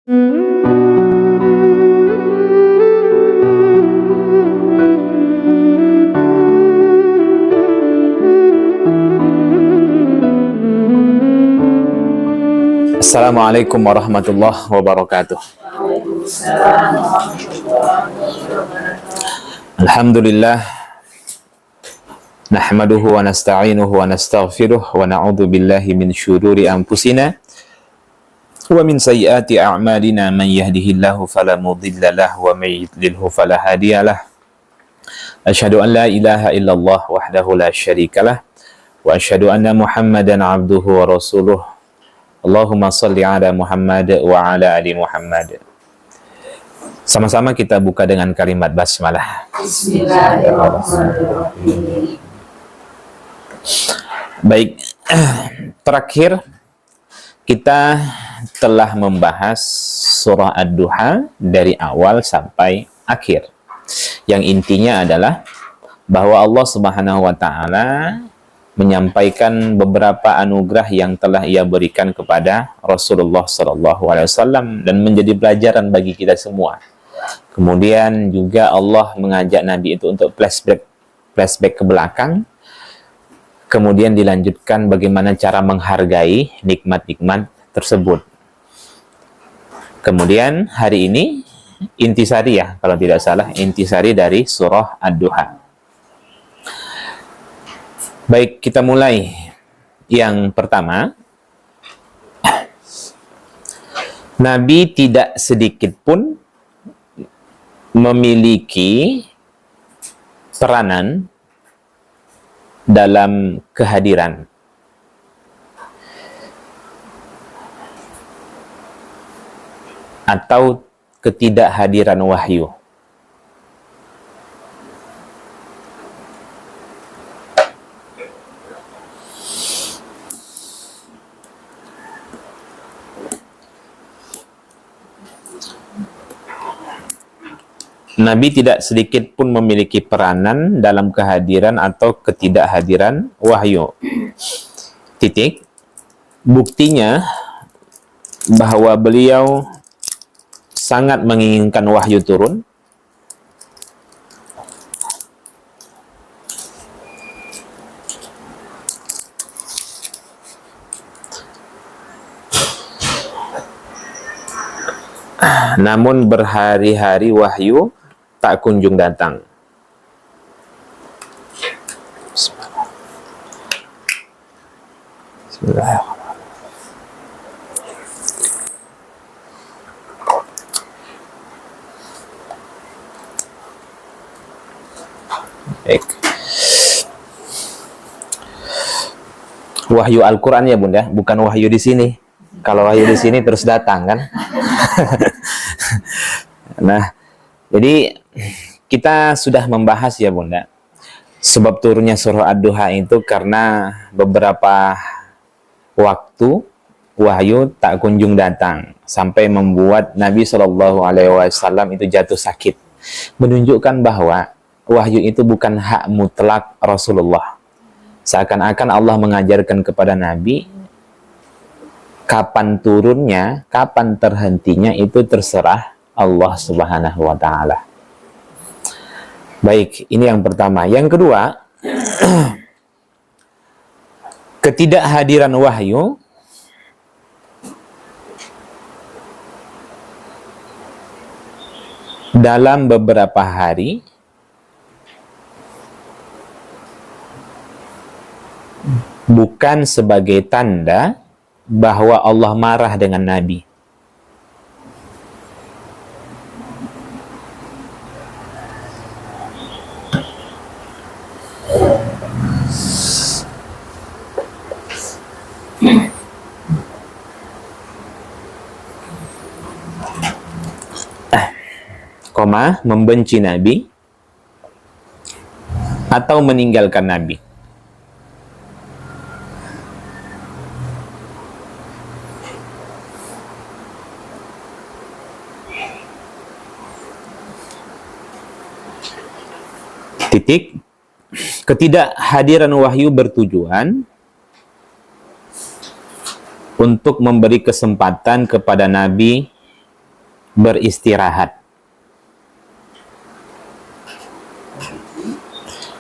Assalamualaikum warahmatullahi wabarakatuh. Alhamdulillah, nahmaduhu wa nasta'inuhu wa nastaghfiruh wa na'udzu billahi min syururi anfusina wa min sayyiati a'malina. Man yahdihillahu fala mudilla lahu wa may yudlilhu fala hadiyalah. Asyhadu an la ilaha illallah wahdahu la syarikalah wa asyhadu anna Muhammadan 'abduhu wa rasuluh. Allahumma salli ala Muhammad wa ala ali Muhammad. Sama-sama kita buka dengan kalimat basmalah. Bismillahirrahmanirrahim. Baik, terakhir kita telah membahas surah Ad-Duha dari awal sampai akhir. Yang intinya adalah bahwa Allah Subhanahu wa taala menyampaikan beberapa anugerah yang telah ia berikan kepada Rasulullah SAW dan menjadi pelajaran bagi kita semua. Kemudian juga Allah mengajak Nabi itu untuk flashback ke belakang. Kemudian dilanjutkan bagaimana cara menghargai nikmat-nikmat tersebut. Kemudian hari ini intisari, ya kalau tidak salah, intisari dari surah Ad-Duha. Baik, kita mulai. Yang pertama, Nabi tidak sedikit pun memiliki peranan dalam kehadiran. Atau ketidakhadiran wahyu. Nabi tidak sedikit pun memiliki peranan dalam kehadiran atau ketidakhadiran wahyu. Titik. Buktinya bahwa beliau sangat menginginkan wahyu turun. Namun berhari-hari wahyu tak kunjung datang. Bismillahirrahmanirrahim. Baik. Wahyu Al-Quran ya Bunda, bukan wahyu di sini. Kalau wahyu di sini terus datang kan. Nah, jadi kita sudah membahas ya Bunda, sebab turunnya surah Ad-Duha itu karena beberapa waktu wahyu tak kunjung datang sampai membuat Nabi SAW itu jatuh sakit, menunjukkan bahwa wahyu itu bukan hak mutlak Rasulullah. Seakan-akan Allah mengajarkan kepada Nabi, kapan turunnya, kapan terhentinya itu terserah Allah Subhanahu wa taala. Baik, ini yang pertama. Yang kedua, ketidakhadiran wahyu dalam beberapa hari bukan sebagai tanda bahwa Allah marah dengan Nabi. Membenci Nabi atau meninggalkan Nabi. Titik. Ketidakhadiran wahyu bertujuan untuk memberi kesempatan kepada Nabi beristirahat.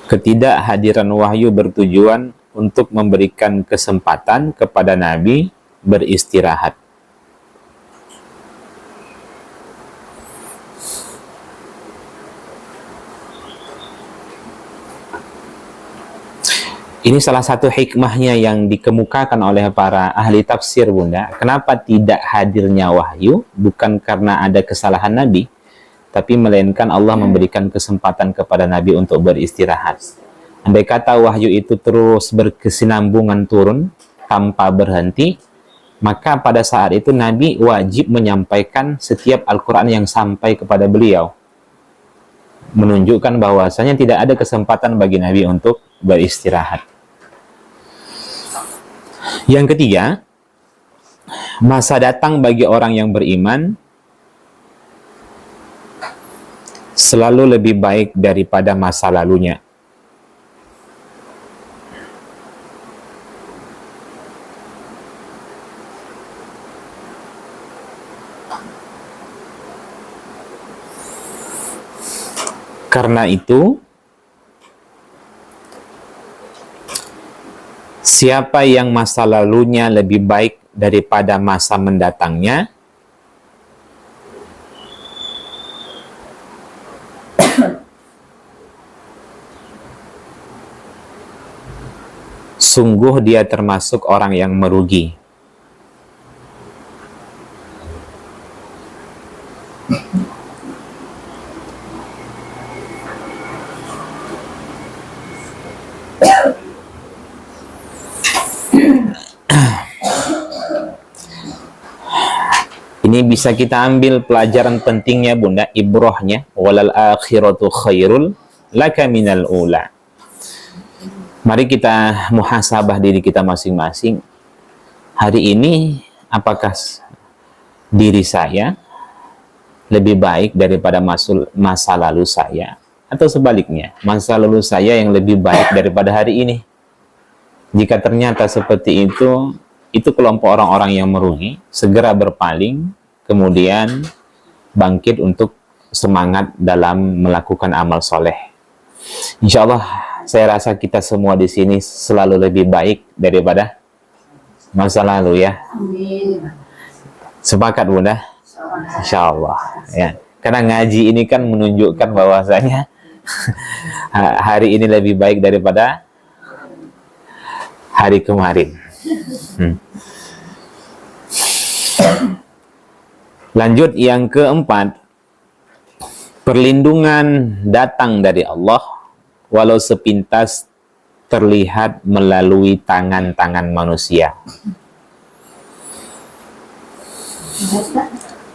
Ketidakhadiran wahyu bertujuan untuk memberikan kesempatan kepada Nabi beristirahat. Ini salah satu hikmahnya yang dikemukakan oleh para ahli tafsir, Bunda. Kenapa tidak hadirnya wahyu? Bukan karena ada kesalahan Nabi, tapi melainkan Allah memberikan kesempatan kepada Nabi untuk beristirahat. Andai kata wahyu itu terus berkesinambungan turun tanpa berhenti, maka pada saat itu Nabi wajib menyampaikan setiap Al-Quran yang sampai kepada beliau, menunjukkan bahwasanya tidak ada kesempatan bagi Nabi untuk beristirahat. Yang ketiga, masa datang bagi orang yang beriman selalu lebih baik daripada masa lalunya. Karena itu, siapa yang masa lalunya lebih baik daripada masa mendatangnya, sungguh dia termasuk orang yang merugi. Ini bisa kita ambil pelajaran pentingnya, Bunda, ibrahnya, walal akhiratu khairul laka minal ula. Mari kita muhasabah diri kita masing-masing. Hari ini, apakah diri saya lebih baik daripada masa lalu saya? Atau sebaliknya, masa lalu saya yang lebih baik daripada hari ini? Jika ternyata seperti itu kelompok orang-orang yang merugi. Segera berpaling, kemudian bangkit untuk semangat dalam melakukan amal soleh. Insya Allah, saya rasa kita semua di sini selalu lebih baik daripada masa lalu, ya. Sepakat, Bunda? Insya Allah, ya. Karena ngaji ini kan menunjukkan bahwasanya hari ini lebih baik daripada hari kemarin. Lanjut, yang keempat, perlindungan datang dari Allah walau sepintas terlihat melalui tangan-tangan manusia.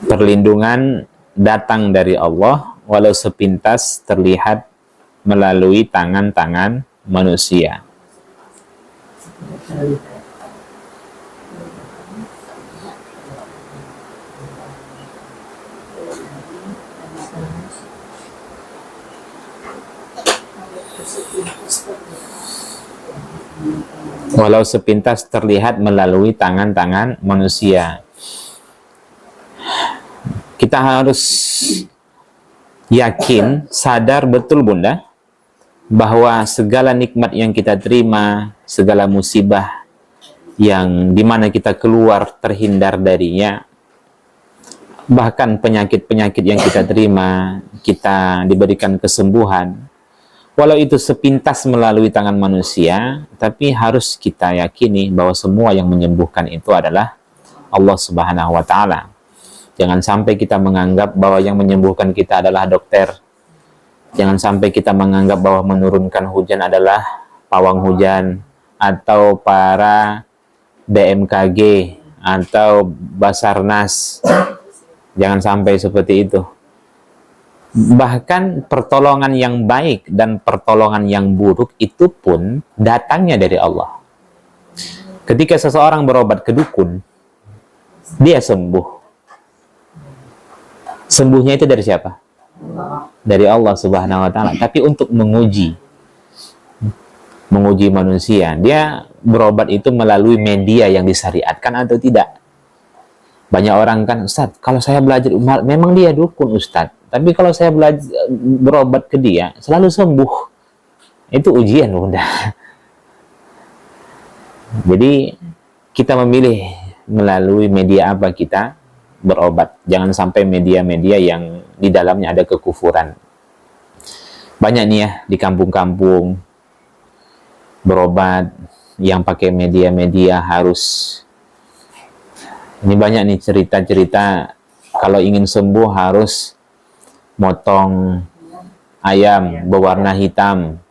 Perlindungan datang dari Allah walau sepintas terlihat melalui tangan-tangan manusia. Walau sepintas terlihat melalui tangan-tangan manusia. Kita harus yakin, sadar betul, Bunda, bahwa segala nikmat yang kita terima, segala musibah yang dimana kita keluar terhindar darinya, bahkan penyakit-penyakit yang kita terima, kita diberikan kesembuhan, walau itu sepintas melalui tangan manusia, tapi harus kita yakini bahwa semua yang menyembuhkan itu adalah Allah Subhanahu wa Ta'ala. Jangan sampai kita menganggap bahwa yang menyembuhkan kita adalah dokter. Jangan sampai kita menganggap bahwa menurunkan hujan adalah pawang hujan, atau para BMKG, atau Basarnas. Jangan sampai seperti itu. Bahkan pertolongan yang baik dan pertolongan yang buruk itu pun datangnya dari Allah. Ketika seseorang berobat ke dukun, dia sembuh. Sembuhnya itu dari siapa? Dari Allah Subhanahu wa Ta'ala. Tapi untuk menguji manusia, dia berobat itu melalui media yang disyariatkan atau tidak. Banyak orang kan, Ustadz, kalau saya belajar, memang dia dukun Ustadz, tapi kalau saya belajar berobat ke dia selalu sembuh. Itu ujian Bunda. Jadi kita memilih melalui media apa kita berobat. Jangan sampai media-media yang di dalamnya ada kekufuran. Banyak nih ya di kampung-kampung berobat yang pakai media-media harus. Ini banyak nih cerita-cerita kalau ingin sembuh harus motong ayam berwarna hitam.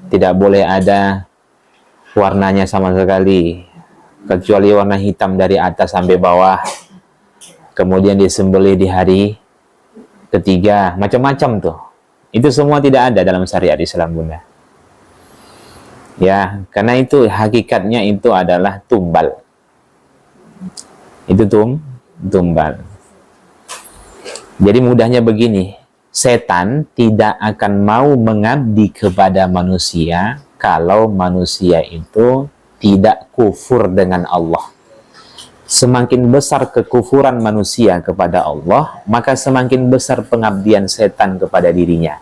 Tidak boleh ada warnanya sama sekali, kecuali warna hitam dari atas sampai bawah. Kemudian disembelih di hari ketiga, macam-macam tuh. Itu semua tidak ada dalam syariat Islam Bunda. Ya, karena itu hakikatnya itu adalah tumbal. Itu tumbal. Jadi mudahnya begini, setan tidak akan mau mengabdi kepada manusia kalau manusia itu tidak kufur dengan Allah. Semakin besar kekufuran manusia kepada Allah, maka semakin besar pengabdian setan kepada dirinya.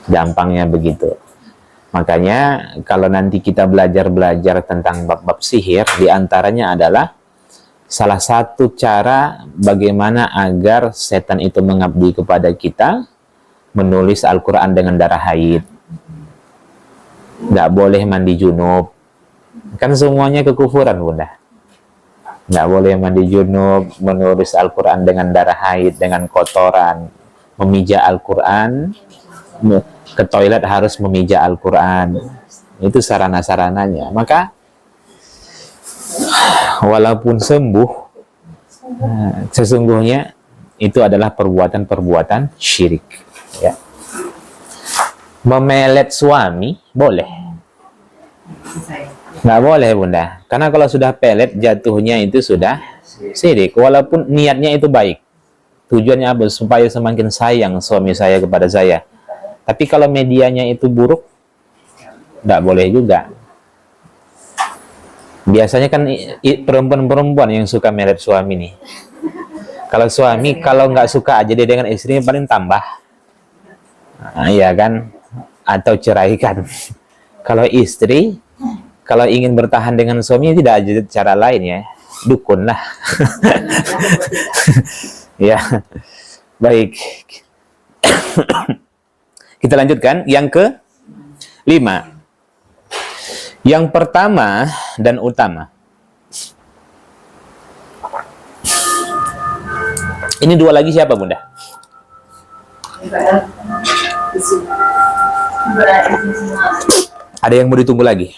Gampangnya begitu. Makanya kalau nanti kita belajar tentang bab-bab sihir, diantaranya adalah salah satu cara bagaimana agar setan itu mengabdi kepada kita, menulis Al-Quran dengan darah haid. Nggak boleh mandi junub. Kan semuanya kekufuran Bunda. Nggak boleh mandi junub, menulis Al-Quran dengan darah haid, dengan kotoran, memijak Al-Quran, ke toilet harus memijak Al-Quran. Itu sarana-sarananya. Maka walaupun sembuh, sesungguhnya itu adalah perbuatan-perbuatan syirik. Ya. Memelet suami boleh? Nggak boleh Bunda, karena kalau sudah pelet jatuhnya itu sudah syirik, walaupun niatnya itu baik. Tujuannya apa? Supaya semakin sayang suami saya kepada saya. Tapi kalau medianya itu buruk, nggak boleh juga. Biasanya kan perempuan-perempuan yang suka melet suami nih. Kalau suami, kalau nggak suka aja dia dengan istrinya paling tambah. Nah, iya kan? Atau ceraikan. Kalau istri, kalau ingin bertahan dengan suami tidak ada cara lain ya. Dukun lah. Ya. Baik. Kita lanjutkan yang ke-5. Yang pertama dan utama. Ini dua lagi siapa Bunda? Ada yang mau ditunggu lagi?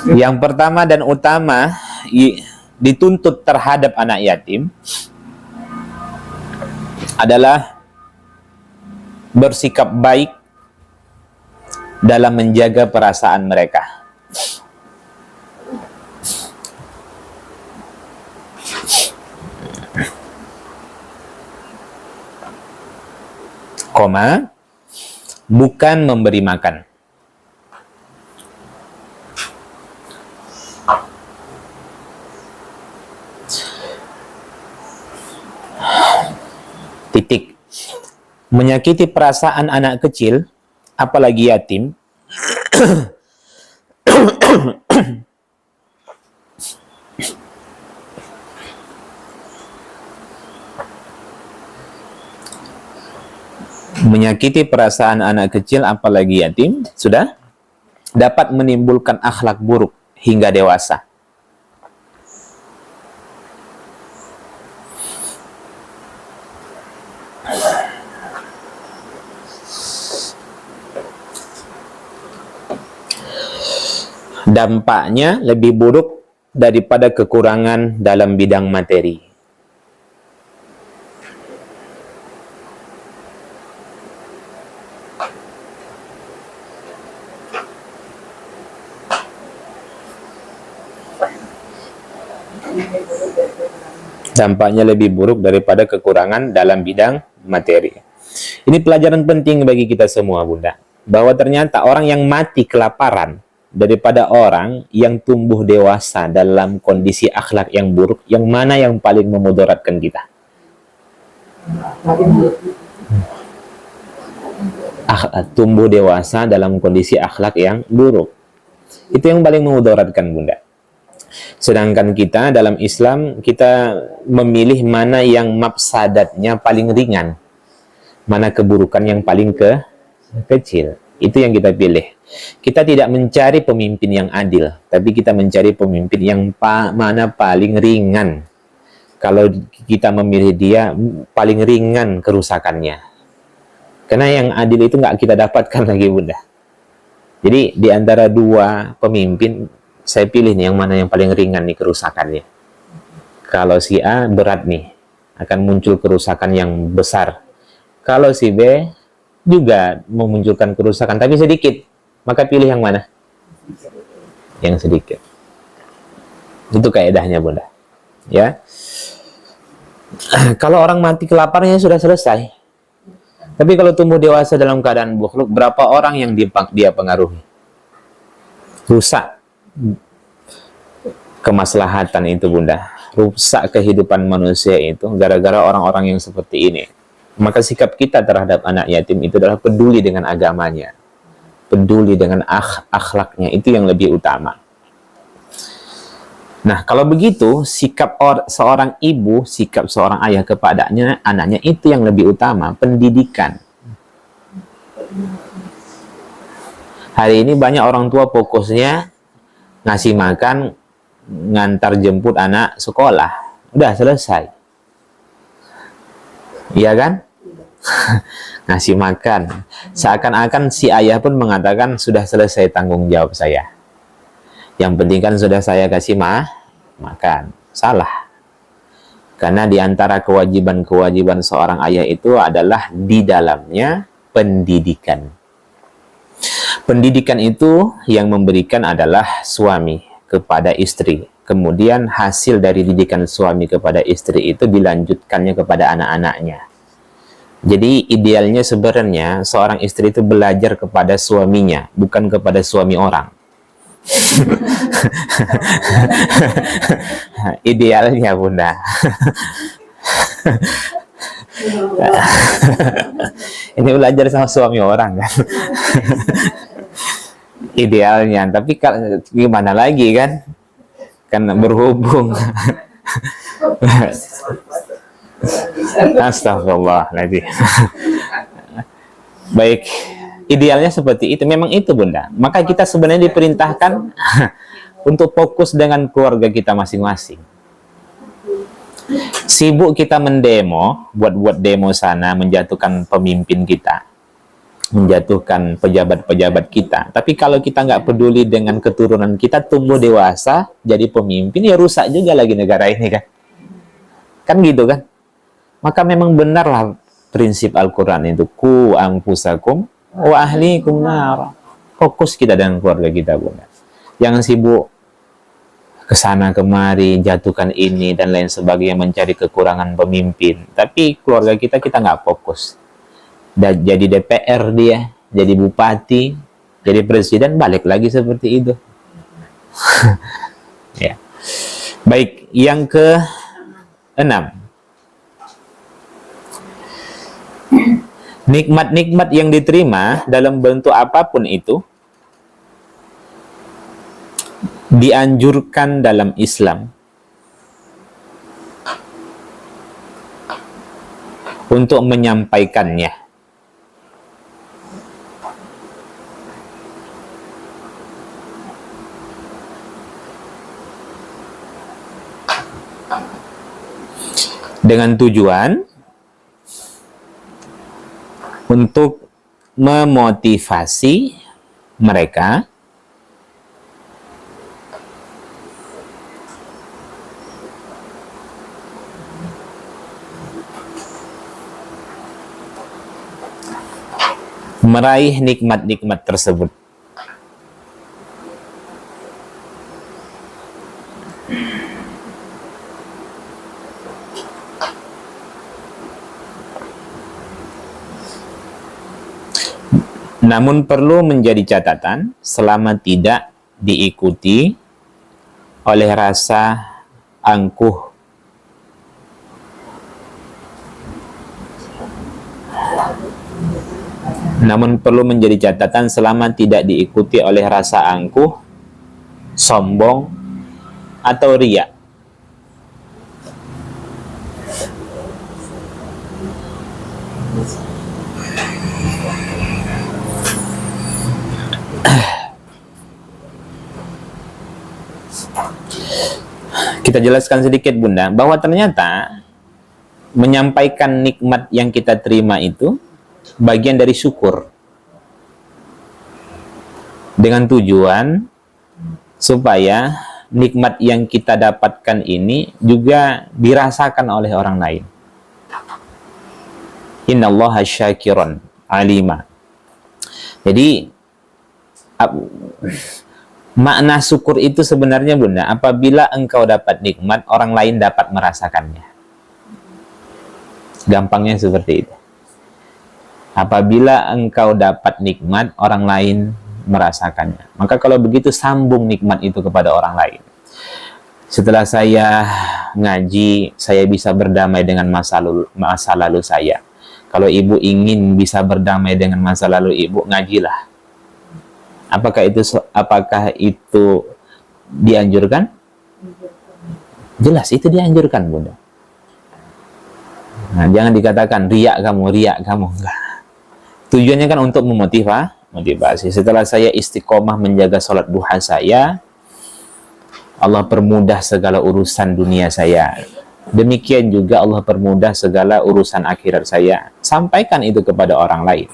Yang pertama dan utama dituntut terhadap anak yatim adalah bersikap baik dalam menjaga perasaan mereka. Koma, bukan memberi makan. Titik. Menyakiti perasaan anak kecil, apalagi yatim, menyakiti perasaan anak kecil, apalagi yatim, sudah dapat menimbulkan akhlak buruk hingga dewasa. Dampaknya lebih buruk daripada kekurangan dalam bidang materi. Dampaknya lebih buruk daripada kekurangan dalam bidang materi. Ini pelajaran penting bagi kita semua, Bunda, bahwa ternyata orang yang mati kelaparan daripada orang yang tumbuh dewasa dalam kondisi akhlak yang buruk, yang mana yang paling memudaratkan kita? Tumbuh dewasa dalam kondisi akhlak yang buruk. Itu yang paling memudaratkan, Bunda. Sedangkan kita dalam Islam, kita memilih mana yang mafsadatnya paling ringan, mana keburukan yang paling kecil. Itu yang kita pilih. Kita tidak mencari pemimpin yang adil, tapi kita mencari pemimpin yang mana paling ringan. Kalau kita memilih dia, paling ringan kerusakannya. Karena yang adil itu nggak kita dapatkan lagi, Bunda. Jadi di antara dua pemimpin, saya pilih nih yang mana yang paling ringan nih kerusakannya. Kalau si A berat nih, akan muncul kerusakan yang besar. Kalau si B juga memunculkan kerusakan, tapi sedikit. Maka pilih yang mana? Yang sedikit. Itu kaedahnya, Bunda. Ya. Kalau orang mati kelaparannya sudah selesai. Tapi kalau tumbuh dewasa dalam keadaan buruk, berapa orang yang dia pengaruhi? Rusak kemaslahatan itu, Bunda. Rusak kehidupan manusia itu gara-gara orang-orang yang seperti ini. Maka sikap kita terhadap anak yatim itu adalah peduli dengan agamanya, peduli dengan akhlaknya, itu yang lebih utama. Nah, kalau begitu, sikap seorang ibu, sikap seorang ayah kepada anaknya itu yang lebih utama, pendidikan. Hari ini banyak orang tua fokusnya ngasih makan, ngantar jemput anak sekolah. Udah selesai. Iya kan? Ngasih makan. Seakan-akan si ayah pun mengatakan sudah selesai tanggung jawab saya. Yang penting kan sudah saya kasih makan. Salah. Karena di antara kewajiban-kewajiban seorang ayah itu adalah di dalamnya pendidikan. Pendidikan itu yang memberikan adalah suami kepada istri. Kemudian hasil dari didikan suami kepada istri itu dilanjutkannya kepada anak-anaknya. Jadi idealnya sebenarnya seorang istri itu belajar kepada suaminya, bukan kepada suami orang. Idealnya, Bunda. Ini belajar sama suami orang kan. Idealnya, tapi gimana lagi kan? Kan berhubung. Astagfirullahaladzim. Baik, idealnya seperti itu. Memang itu, Bunda. Maka kita sebenarnya diperintahkan untuk fokus dengan keluarga kita masing-masing. Sibuk kita mendemo, buat demo sana, menjatuhkan pemimpin kita, menjatuhkan pejabat-pejabat kita. Tapi kalau kita nggak peduli dengan keturunan kita, tumbuh dewasa, jadi pemimpin, ya rusak juga lagi negara ini kan. Kan gitu kan. Maka memang benarlah prinsip Al-Quran itu, ku anfusakum wa ahlikum nar. Fokus kita dengan keluarga kita, Bunda. Jangan sibuk kesana kemari, jatuhkan ini dan lain sebagainya, mencari kekurangan pemimpin. Tapi keluarga kita nggak fokus. Jadi DPR dia, jadi bupati, jadi presiden, balik lagi seperti itu. Ya. Baik, yang ke-6. Nikmat-nikmat yang diterima dalam bentuk apapun itu dianjurkan dalam Islam untuk menyampaikannya. Dengan tujuan untuk memotivasi mereka meraih nikmat-nikmat tersebut. Namun perlu menjadi catatan selama tidak diikuti oleh rasa angkuh, namun perlu menjadi catatan selama tidak diikuti oleh rasa angkuh, sombong, atau riya. Kita jelaskan sedikit Bunda, bahwa ternyata menyampaikan nikmat yang kita terima itu bagian dari syukur, dengan tujuan supaya nikmat yang kita dapatkan ini juga dirasakan oleh orang lain. Innallaha syakiron alima. Jadi makna syukur itu sebenarnya Bunda, apabila engkau dapat nikmat, orang lain dapat merasakannya. Gampangnya seperti itu. Apabila engkau dapat nikmat, orang lain merasakannya. Maka kalau begitu, sambung nikmat itu kepada orang lain. Setelah saya ngaji, saya bisa berdamai dengan masa lalu saya. Kalau ibu ingin bisa berdamai dengan masa lalu ibu, ngajilah. Apakah itu dianjurkan? Jelas itu dianjurkan Bunda. Nah, jangan dikatakan riak kamu. Enggak. Tujuannya kan untuk memotivasi. Setelah saya istiqomah menjaga sholat duha saya, Allah permudah segala urusan dunia saya. Demikian juga Allah permudah segala urusan akhirat saya. Sampaikan itu kepada orang lain,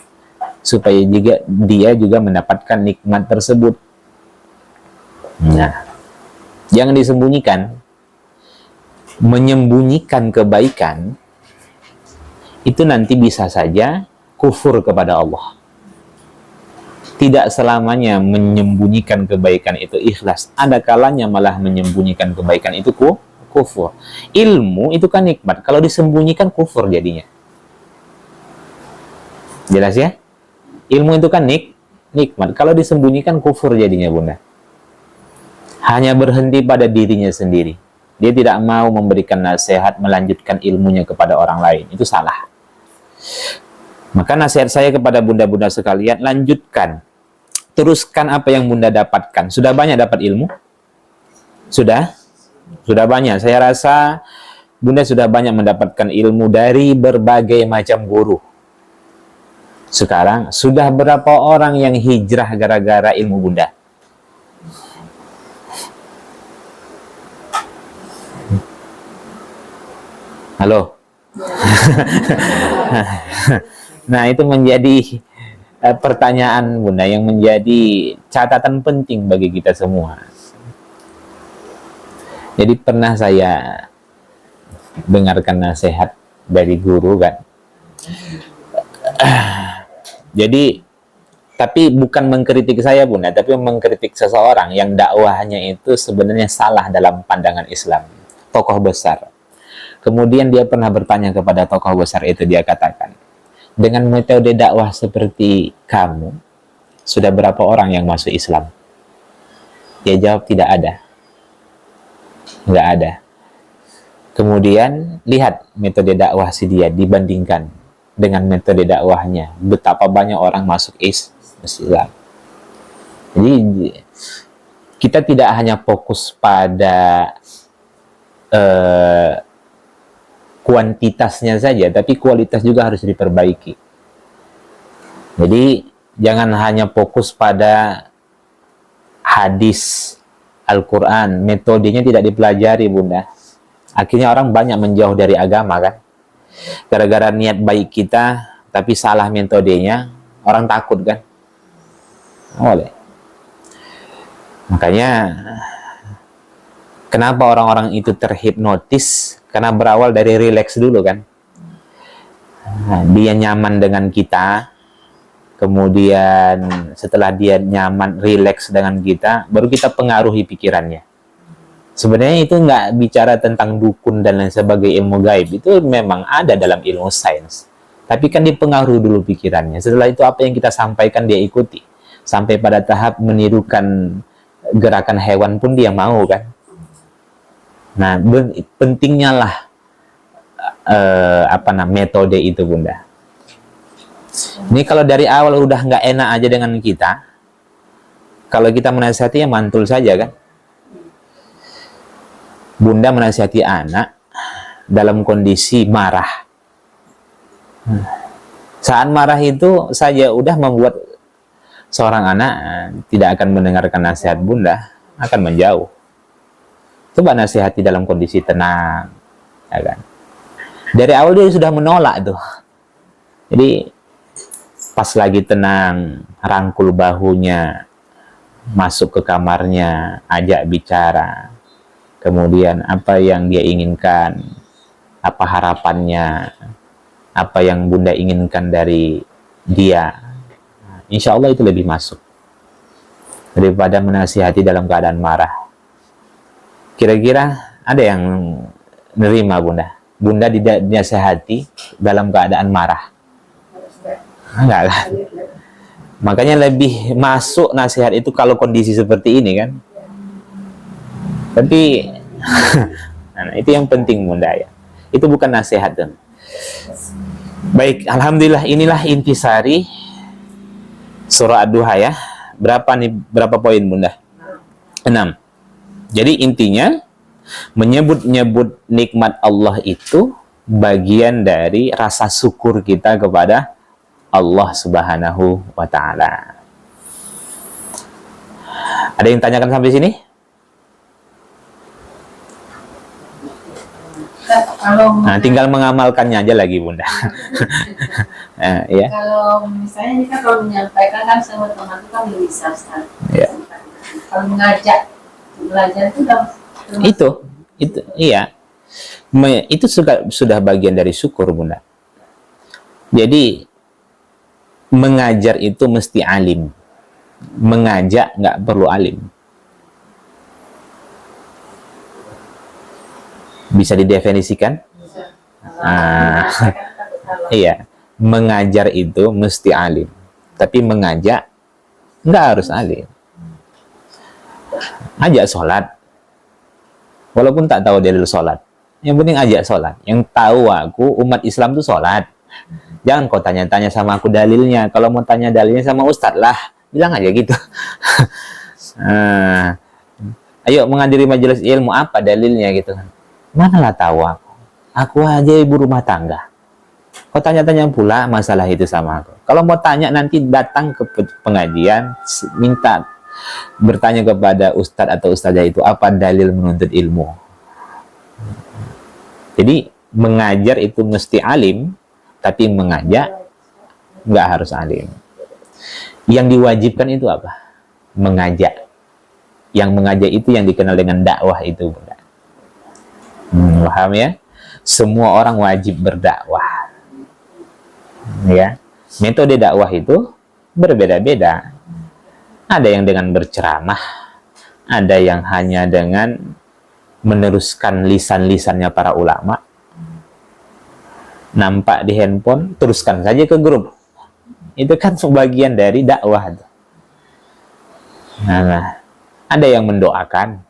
supaya juga dia juga mendapatkan nikmat tersebut. Nah, jangan disembunyikan. Menyembunyikan kebaikan itu nanti bisa saja kufur kepada Allah. Tidak selamanya menyembunyikan kebaikan itu ikhlas. Ada kalanya malah menyembunyikan kebaikan itu kufur. Ilmu itu kan nikmat. Kalau disembunyikan kufur jadinya. Jelas ya? Ilmu itu kan nikmat. Kalau disembunyikan kufur jadinya Bunda. Hanya berhenti pada dirinya sendiri. Dia tidak mau memberikan nasihat, melanjutkan ilmunya kepada orang lain. Itu salah. Maka nasihat saya kepada bunda-bunda sekalian, lanjutkan. Teruskan apa yang Bunda dapatkan. Sudah banyak dapat ilmu? Sudah? Sudah banyak. Saya rasa Bunda sudah banyak mendapatkan ilmu dari berbagai macam guru. Sekarang, sudah berapa orang yang hijrah gara-gara ilmu Bunda? Halo? Nah, itu menjadi pertanyaan Bunda, yang menjadi catatan penting bagi kita semua. Jadi pernah saya dengarkan nasihat dari guru kan. Jadi, tapi bukan mengkritik saya Bunda, tapi mengkritik seseorang yang dakwahnya itu sebenarnya salah dalam pandangan Islam. Tokoh besar. Kemudian dia pernah bertanya kepada tokoh besar itu, dia katakan, dengan metode dakwah seperti kamu, sudah berapa orang yang masuk Islam? Dia jawab, tidak ada. Nggak ada. Kemudian, lihat metode dakwah si dia, dibandingkan dengan metode dakwahnya. Betapa banyak orang masuk Islam. Jadi, kita tidak hanya fokus pada kuantitasnya saja, tapi kualitas juga harus diperbaiki. Jadi jangan hanya fokus pada hadis Al-Quran, metodenya tidak dipelajari Bunda. Akhirnya orang banyak menjauh dari agama kan, gara-gara niat baik kita tapi salah metodenya, orang takut kan. Oleh makanya kenapa orang-orang itu terhipnotis? Karena berawal dari rileks dulu kan. Nah, dia nyaman dengan kita. Kemudian setelah dia nyaman, rileks dengan kita, baru kita pengaruhi pikirannya. Sebenarnya itu nggak bicara tentang dukun dan lain sebagainya, ilmu gaib. Itu memang ada dalam ilmu sains. Tapi kan dipengaruhi dulu pikirannya. Setelah itu apa yang kita sampaikan dia ikuti. Sampai pada tahap menirukan gerakan hewan pun dia mau kan. Nah, pentingnya lah metode itu Bunda. Ini kalau dari awal udah nggak enak aja dengan kita, kalau kita menasihati ya mantul saja kan. Bunda menasihati anak dalam kondisi marah. Saat marah itu saja udah membuat seorang anak tidak akan mendengarkan nasihat Bunda, akan menjauh. Coba nasihati dalam kondisi tenang, ya kan? Dari awal dia sudah menolak tuh. Jadi pas lagi tenang, rangkul bahunya, masuk ke kamarnya, ajak bicara. Kemudian apa yang dia inginkan, apa harapannya, apa yang Bunda inginkan dari dia. Insya Allah itu lebih masuk daripada menasihati dalam keadaan marah. Kira-kira ada yang nerima Bunda? Bunda dinasihati dalam keadaan marah? Enggak kan? Makanya lebih masuk nasihat itu kalau kondisi seperti ini kan. Tapi nah, itu yang penting Bunda ya. Itu bukan nasihat kan. Baik, alhamdulillah inilah intisari surah Ad-Duha ya. Berapa poin Bunda? 6. Jadi intinya menyebut-nyebut nikmat Allah itu bagian dari rasa syukur kita kepada Allah Subhanahu wa Ta'ala. Ada yang tanyakan sampai sini? Nah, tinggal mengamalkannya aja lagi Bunda. Ya. Kalau misalnya ini kan kalau menyampaikan kan sama teman itu kan bisa Ustaz. Ya. Kalau mengajak belajar itu iya. Itu sudah bagian dari syukur Bunda. Jadi mengajar itu mesti alim. Mengajak nggak perlu alim. Bisa didefinisikan? Iya, mengajar itu mesti alim, tapi mengajak nggak harus alim. Ajak sholat, walaupun tak tahu dalil sholat, yang penting ajak sholat. Yang tahu aku umat Islam itu sholat. Jangan kau tanya-tanya sama aku dalilnya. Kalau mau tanya dalilnya sama ustadz lah, bilang aja gitu. Ayo menghadiri majelis ilmu, apa dalilnya gitu kan? Manalah tahu aku. Aku aja ibu rumah tangga. Kau tanya-tanya pula masalah itu sama aku. Kalau mau tanya nanti datang ke pengajian, minta bertanya kepada ustadz atau ustazah itu apa dalil menuntut ilmu. Jadi mengajar itu mesti alim, tapi mengajak nggak harus alim. Yang diwajibkan itu apa? Mengajak. Yang mengajak itu yang dikenal dengan dakwah itu, Bunda. Paham ya? Semua orang wajib berdakwah. Ya. Metode dakwah itu berbeda-beda. Ada yang dengan berceramah, ada yang hanya dengan meneruskan lisan-lisannya para ulama. Nampak di handphone, teruskan saja ke grup. Itu kan sebagian dari dakwah. Nah, ada yang mendoakan.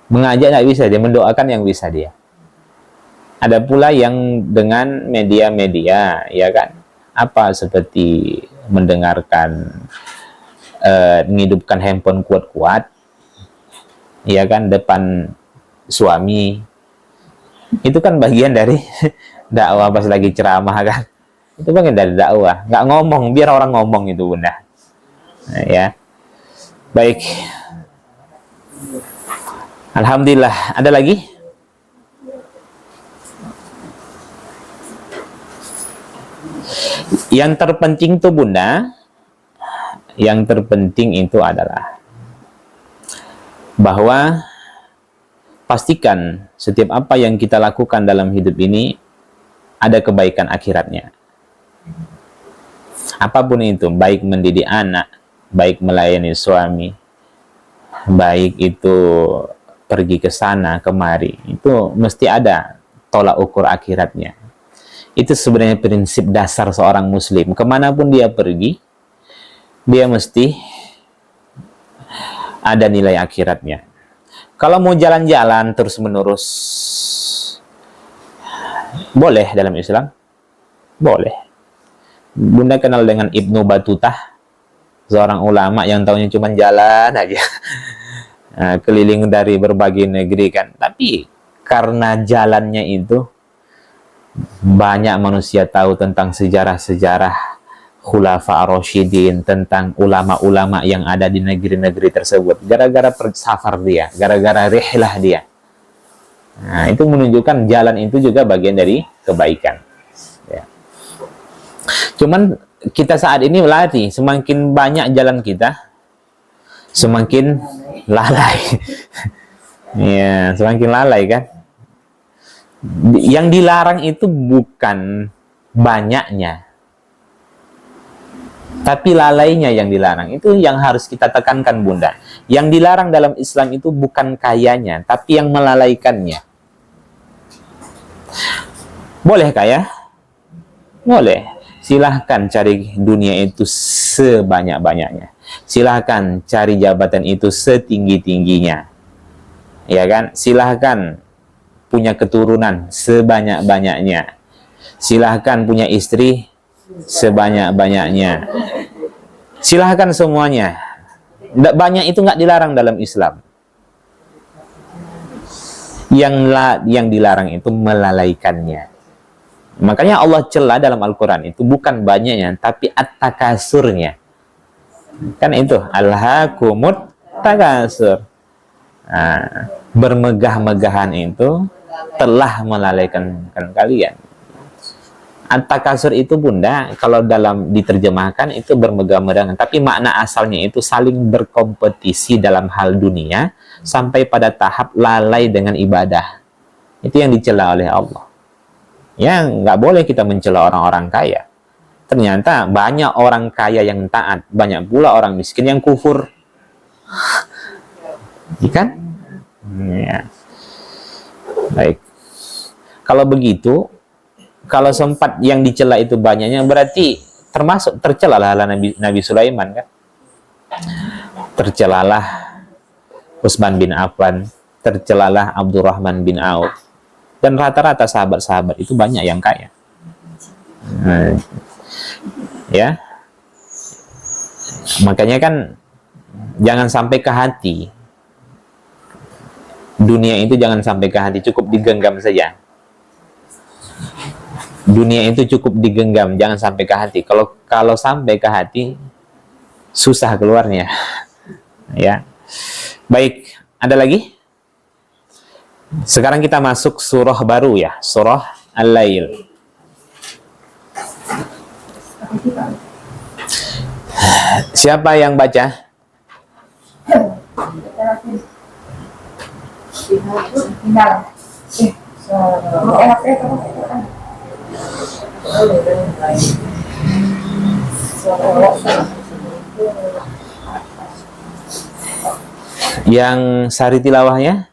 Mengajak nggak bisa, dia mendoakan yang bisa dia. Ada pula yang dengan media-media, ya kan? Apa seperti mendengarkan, menghidupkan handphone kuat-kuat, ya kan, depan suami. Itu kan bagian dari dakwah pas lagi ceramah kan. Itu bagian dari dakwah. Nggak ngomong, biar orang ngomong itu, Bunda. Nah, ya. Baik. Alhamdulillah. Ada lagi? Yang terpenting tuh Bunda, yang terpenting itu adalah bahwa pastikan setiap apa yang kita lakukan dalam hidup ini ada kebaikan akhiratnya. Apapun itu, baik mendidik anak, baik melayani suami, baik itu pergi ke sana kemari, itu mesti ada tolak ukur akhiratnya. Itu sebenarnya prinsip dasar seorang muslim. Kemanapun dia pergi, dia mesti ada nilai akhiratnya. Kalau mau jalan-jalan terus-menerus, boleh dalam Islam? Boleh. Bunda kenal dengan Ibnu Batutah, seorang ulama yang tahunya cuma jalan aja. Nah, keliling dari berbagai negeri kan. Tapi karena jalannya itu, banyak manusia tahu tentang sejarah-sejarah Khulafa Ar-Rasyidin, tentang ulama-ulama yang ada di negeri-negeri tersebut. Gara-gara safar dia, gara-gara rihlah dia. Nah, itu menunjukkan jalan itu juga bagian dari kebaikan. Ya. Cuman kita saat ini lari, semakin banyak jalan kita, semakin lalai. Ya, semakin lalai kan. Yang dilarang itu bukan banyaknya, tapi lalainya yang dilarang. Itu yang harus kita tekankan, Bunda. Yang dilarang dalam Islam itu bukan kayanya, tapi yang melalaikannya. Boleh kaya? Boleh. Silahkan cari dunia itu sebanyak-banyaknya. Silahkan cari jabatan itu setinggi-tingginya. Ya kan? Silahkan punya keturunan sebanyak-banyaknya. Silahkan punya istri sebanyak-banyaknya. Silahkan semuanya. Banyak itu nggak dilarang dalam Islam. Yang dilarang itu melalaikannya. Makanya Allah cela dalam Al-Quran itu bukan banyaknya, tapi at-takasurnya. Kan itu, alhaakumut takasur. Nah, bermegah-megahan itu telah melalaikan kalian. At-takasur itu, Bunda, kalau dalam diterjemahkan itu bermegah-megahan, tapi makna asalnya itu saling berkompetisi dalam hal dunia sampai pada tahap lalai dengan ibadah. Itu yang dicela oleh Allah. Ya, nggak boleh kita mencela orang-orang kaya. Ternyata banyak orang kaya yang taat, banyak pula orang miskin yang kufur. Ikan? Ya. Baik. Kalau begitu, kalau sempat yang dicela itu banyaknya, berarti termasuk tercelalah Nabi Sulaiman kan? Tercelalah Utsman bin Affan, tercelalah Abdurrahman bin Auf. Dan rata-rata sahabat-sahabat itu banyak yang kaya. Ya. Makanya kan jangan sampai ke hati. Dunia itu jangan sampai ke hati, cukup digenggam saja. Dunia itu cukup digenggam, jangan sampai ke hati. Kalau sampai ke hati, susah keluarnya. Ya. Baik, ada lagi? Sekarang kita masuk surah baru ya, surah Al-Lail. Siapa yang baca? Yang sari tilawahnya?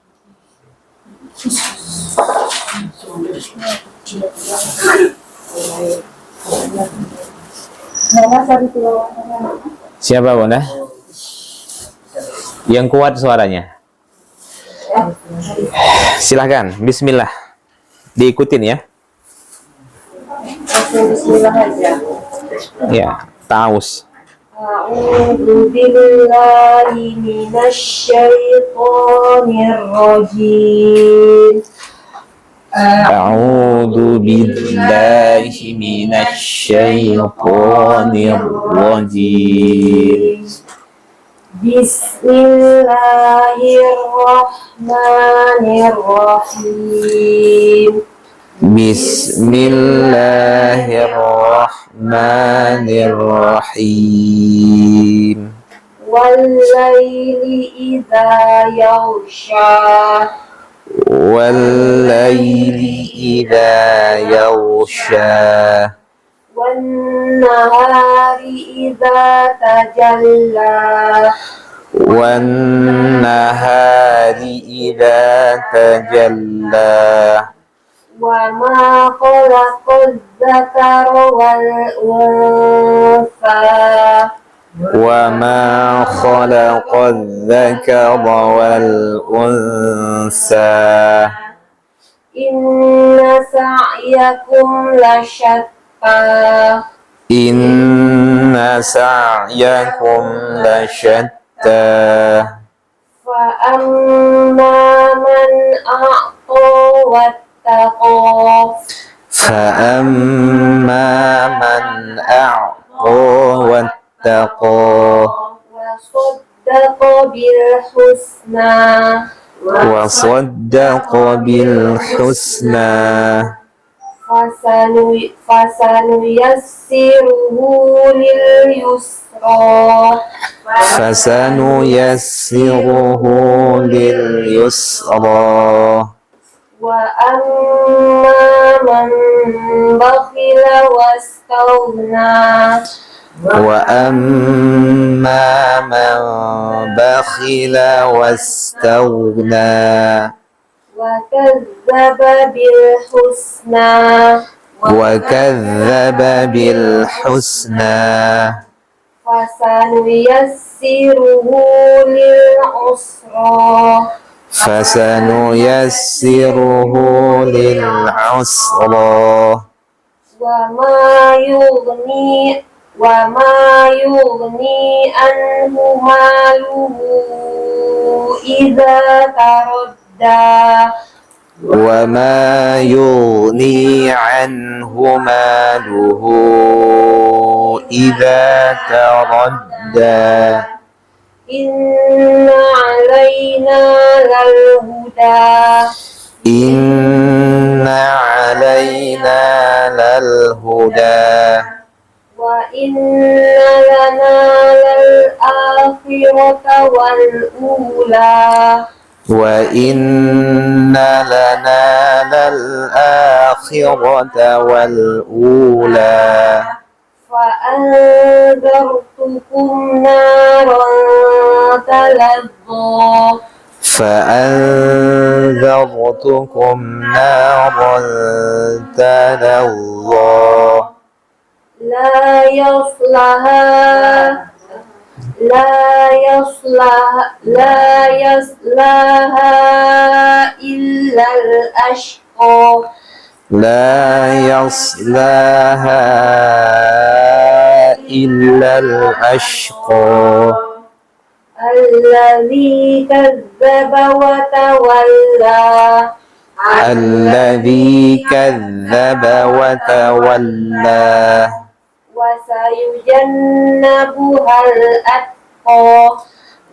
Siapa, Bunda? Yang kuat suaranya. Silahkan, bismillah. Diikutin ya. Bismillah aja. Ya, taus. A'udzu billahi minasyaitonir rajim. A'udzu billahi minasyaitonir rajim. Bismillahirrahmanirrahim. Bismillahirrahmanirrahim. Wal-laili idza yaghsha. Wal-laili idza yaghsha. Wan-nahari idza tajalla. Wan-nahari idza tajalla. وما خلق الذكر والأنثى وما خلق الذكر والأنثى إن سعيكم لشتى إن سعيكم لشتى فأما من أعطى واتقى فأما من أعطى واتقى وصدق بالحسنى وصدق بالحسنى فسنيسره لليسرى فسنيسره لليسرى وأما من بخل واستغنى وأما من بخل واستغنى وكذب بالحسنى وكذب بالحسنى فسنيسره للعسرى فسنيسره للعسرى وما يغني عنه ماله إذا تردى وما يغني عنه ماله إذا تردى إن علينا للهدى إن علينا للهدى وإن لنا للآخرة والأولى وإن لنا للآخرة والأولى فأنذرتكم نارا تلظى فأنذرتكم نارا تلظى لا يصلها إلا الأشقى لا يصلاها إلا الأشقى الذي كذب وتولى الذي كذب وتولى وسيجنبها الأتقى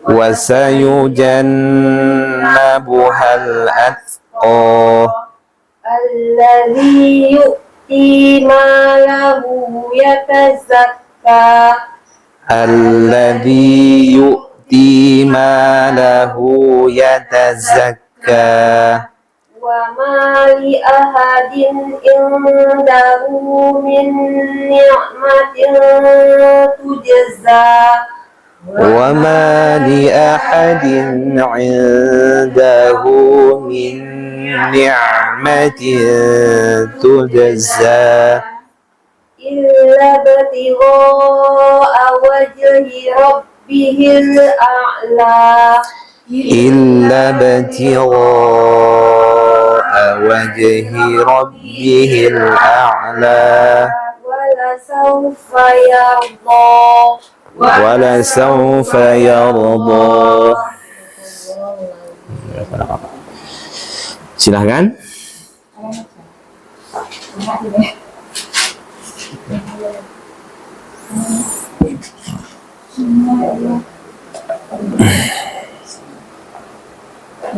وسيجنبها الأتقى الذي يؤتي ماله يتزكى الذي يؤتي ماله يتزكى وما لأحد عنده من نعمة تجزى وما لأحد عنده من نعمة تجزى إلا ابتغاء وجه ربه الأعلى إلا ابتغاء وجه ربه الأعلى ولسوف يرضى ولسوف يرضى. Silahkan.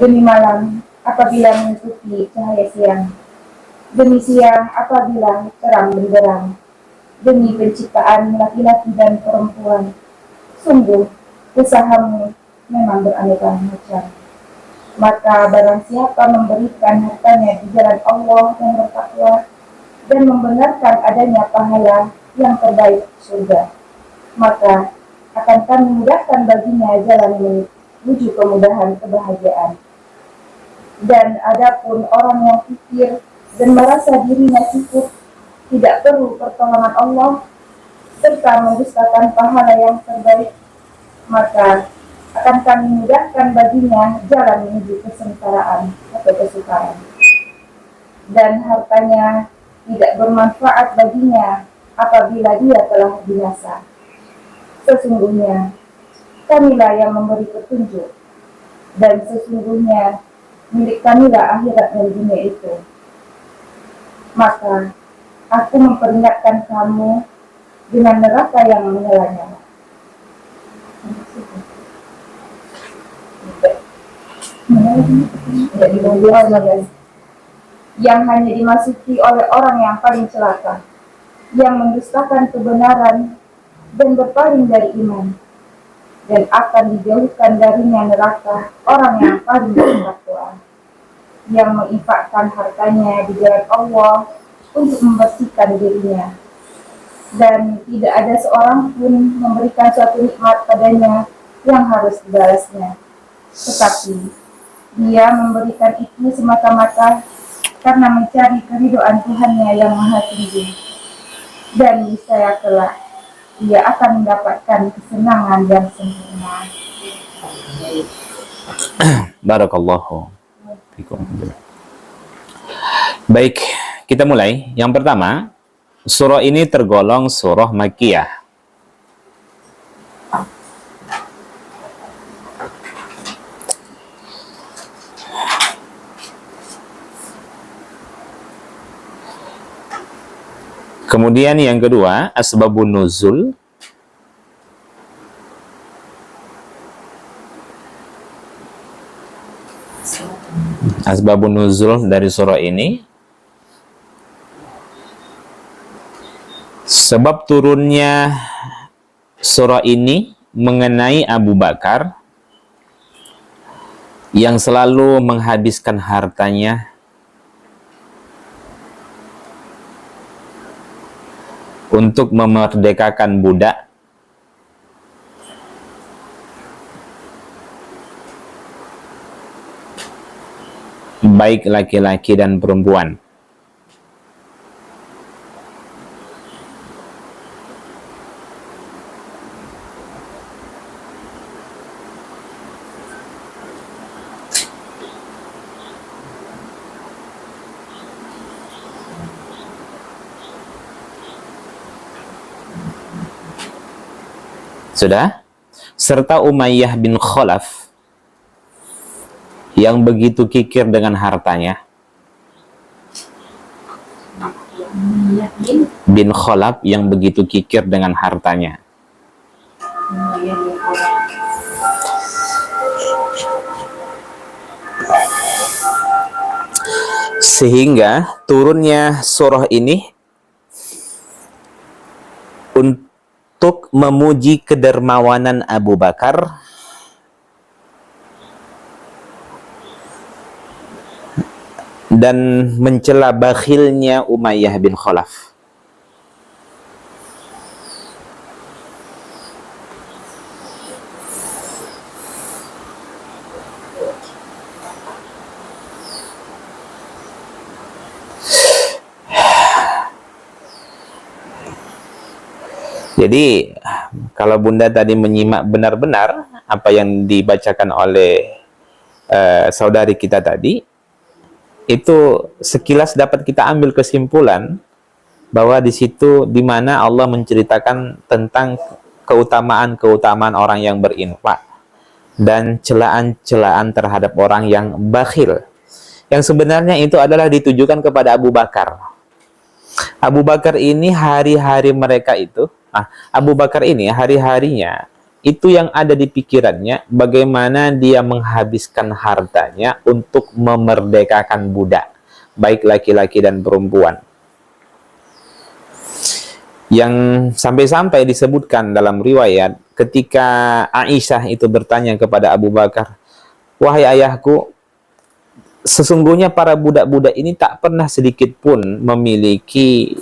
Demi malam apabila menutupi cahaya siang, demi siang apabila terang benderang, demi penciptaan laki-laki dan perempuan, sungguh usahamu memang beraneka macam. Maka barang siapa memberikan hartanya di jalan Allah yang bertakwa dan membenarkan adanya pahala yang terbaik surga, maka akan kami mudahkan baginya jalan menuju kemudahan kebahagiaan. Dan adapun orang yang kikir dan merasa dirinya cukup, tidak perlu pertolongan Allah, serta mendustakan pahala yang terbaik, maka akan kami mudahkan baginya jalan menuju kesengsaraan atau kesukaran. Dan hartanya tidak bermanfaat baginya apabila dia telah binasa. Sesungguhnya kamilah yang memberi petunjuk, dan sesungguhnya milik kamilah akhirat dan dunia itu. Maka aku memperingatkan kamu dengan neraka yang menyala-nyala. Yang hanya dimasuki oleh orang yang paling celaka, yang mendustakan kebenaran dan berpaling dari iman, dan akan dijauhkan darinya neraka orang yang paling bertakwa, yang menginfakkan hartanya di jalan Allah untuk membersihkan dirinya, dan tidak ada seorang pun memberikan suatu nikmat padanya yang harus dibalasnya, tetapi dia memberikan itu semata-mata karena mencari keridhaan Tuhannya yang Maha Tinggi, dan niscaya kelak dia akan mendapatkan kesenangan yang sempurna. Barakallahu fikum. Baik, kita mulai. Yang pertama, surah ini tergolong surah Makkiyah. Kemudian yang kedua, asbabun nuzul. Asbabun nuzul dari surah ini, sebab turunnya surah ini mengenai Abu Bakar yang selalu menghabiskan hartanya untuk memerdekakan budak, baik laki-laki dan perempuan. Sudah? Serta Umayyah bin Khalaf yang begitu kikir dengan hartanya. Bin Khalaf yang begitu kikir dengan hartanya. Sehingga turunnya surah ini untuk memuji kedermawanan Abu Bakar dan mencela bakhilnya Umayyah bin Khalaf. Jadi, kalau Bunda tadi menyimak benar-benar apa yang dibacakan oleh saudari kita tadi, itu sekilas dapat kita ambil kesimpulan bahwa di situ di mana Allah menceritakan tentang keutamaan-keutamaan orang yang berinfak dan celaan-celaan terhadap orang yang bakhil. Yang sebenarnya itu adalah ditujukan kepada Abu Bakar. Abu Bakar ini hari-hari mereka itu, Abu Bakar ini hari-harinya itu yang ada di pikirannya bagaimana dia menghabiskan hartanya untuk memerdekakan budak, baik laki-laki dan perempuan. Yang sampai-sampai disebutkan dalam riwayat ketika Aisyah itu bertanya kepada Abu Bakar, "Wahai ayahku, sesungguhnya para budak-budak ini tak pernah sedikit pun memiliki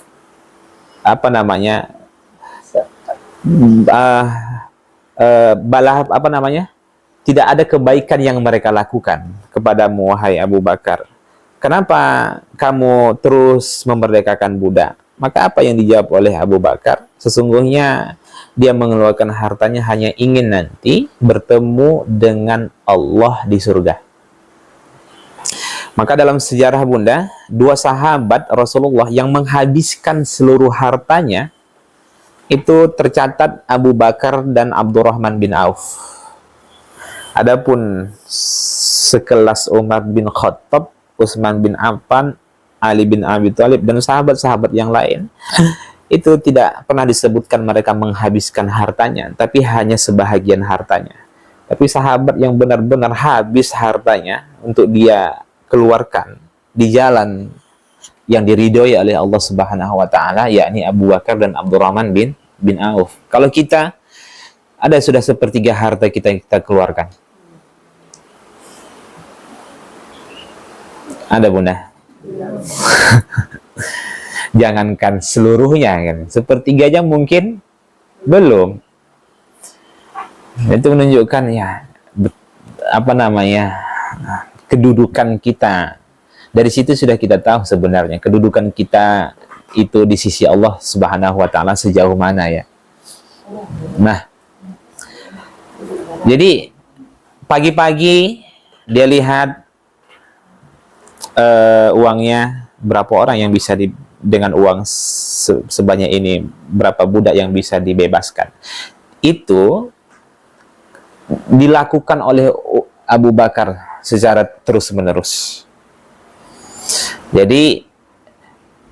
tidak ada kebaikan yang mereka lakukan kepadamu, wahai Abu Bakar. kenapa kamu terus memerdekakan budak? Maka apa yang dijawab oleh Abu Bakar? Sesungguhnya dia mengeluarkan hartanya hanya ingin nanti bertemu dengan Allah di surga. Maka dalam sejarah Bunda, dua sahabat Rasulullah yang menghabiskan seluruh hartanya itu tercatat Abu Bakar dan Abdurrahman bin Auf. Adapun sekelas Umar bin Khattab, Utsman bin Affan, Ali bin Abi Thalib dan sahabat-sahabat yang lain itu tidak pernah disebutkan mereka menghabiskan hartanya, tapi hanya sebahagian hartanya. Tapi sahabat yang benar-benar habis hartanya untuk dia keluarkan di jalan yang diridhoi oleh Allah Subhanahu wa taala, yakni Abu Bakar dan Abdurrahman bin Auf. Kalau kita ada sudah sepertiga harta kita keluarkan. Ada Bunda? Jangankan seluruhnya kan, sepertiganya mungkin belum. Itu menunjukkan ya apa namanya, kedudukan kita. Dari situ sudah kita tahu sebenarnya kedudukan kita itu di sisi Allah Subhanahu wa taala sejauh mana ya. Nah, jadi pagi-pagi dia lihat uangnya berapa orang yang bisa dengan uang sebanyak ini, berapa budak yang bisa dibebaskan. Itu dilakukan oleh Abu Bakar secara terus-menerus. Jadi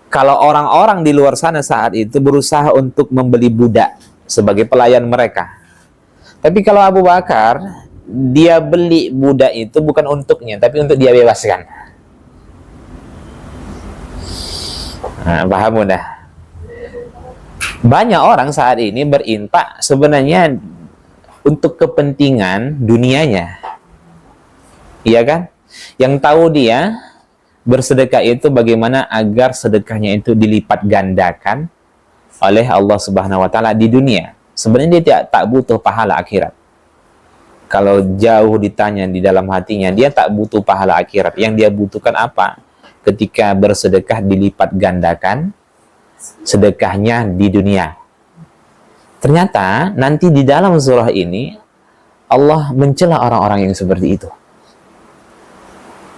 kalau orang-orang di luar sana saat itu berusaha untuk membeli budak sebagai pelayan mereka. Tapi kalau Abu Bakar, dia beli budak itu bukan untuknya, tapi untuk dia bebaskan. Nah, paham Bunda? Banyak orang saat ini berinfak sebenarnya untuk kepentingan dunianya. Iya kan? Yang tahu dia bersedekah itu bagaimana agar sedekahnya itu dilipat gandakan oleh Allah Subhanahu wa taala di dunia. Sebenarnya dia tak butuh pahala akhirat. Kalau jauh ditanya di dalam hatinya, dia tak butuh pahala akhirat. Yang dia butuhkan apa? Ketika bersedekah dilipat gandakan sedekahnya di dunia. Ternyata nanti di dalam surah ini Allah mencela orang-orang yang seperti itu.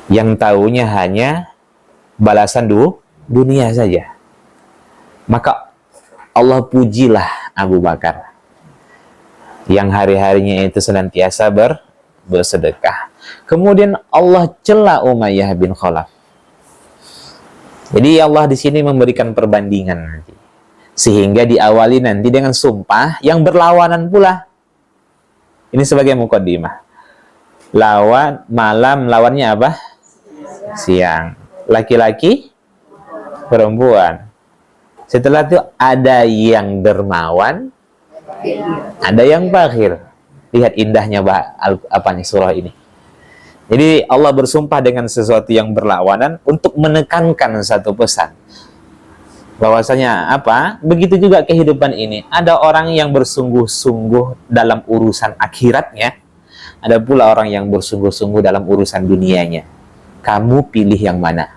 Yang taunya hanya balasan dunia saja. Maka Allah pujilah Abu Bakar yang hari-harinya itu senantiasa bersedekah. Kemudian Allah cela Umayyah bin Khalaf. Jadi Allah di sini memberikan perbandingan nanti. Sehingga diawali nanti dengan sumpah yang berlawanan pula. Ini sebagai muqaddimah. Lawan malam, lawannya apa? Siang. Laki-laki, perempuan. Setelah itu ada yang dermawan, ada yang bakhil. Lihat indahnya surah ini. Jadi Allah bersumpah dengan sesuatu yang berlawanan untuk menekankan satu pesan. Bahwasanya apa? Begitu juga kehidupan ini. Ada orang yang bersungguh-sungguh dalam urusan akhiratnya. Ada pula orang yang bersungguh-sungguh dalam urusan dunianya. Kamu pilih yang mana?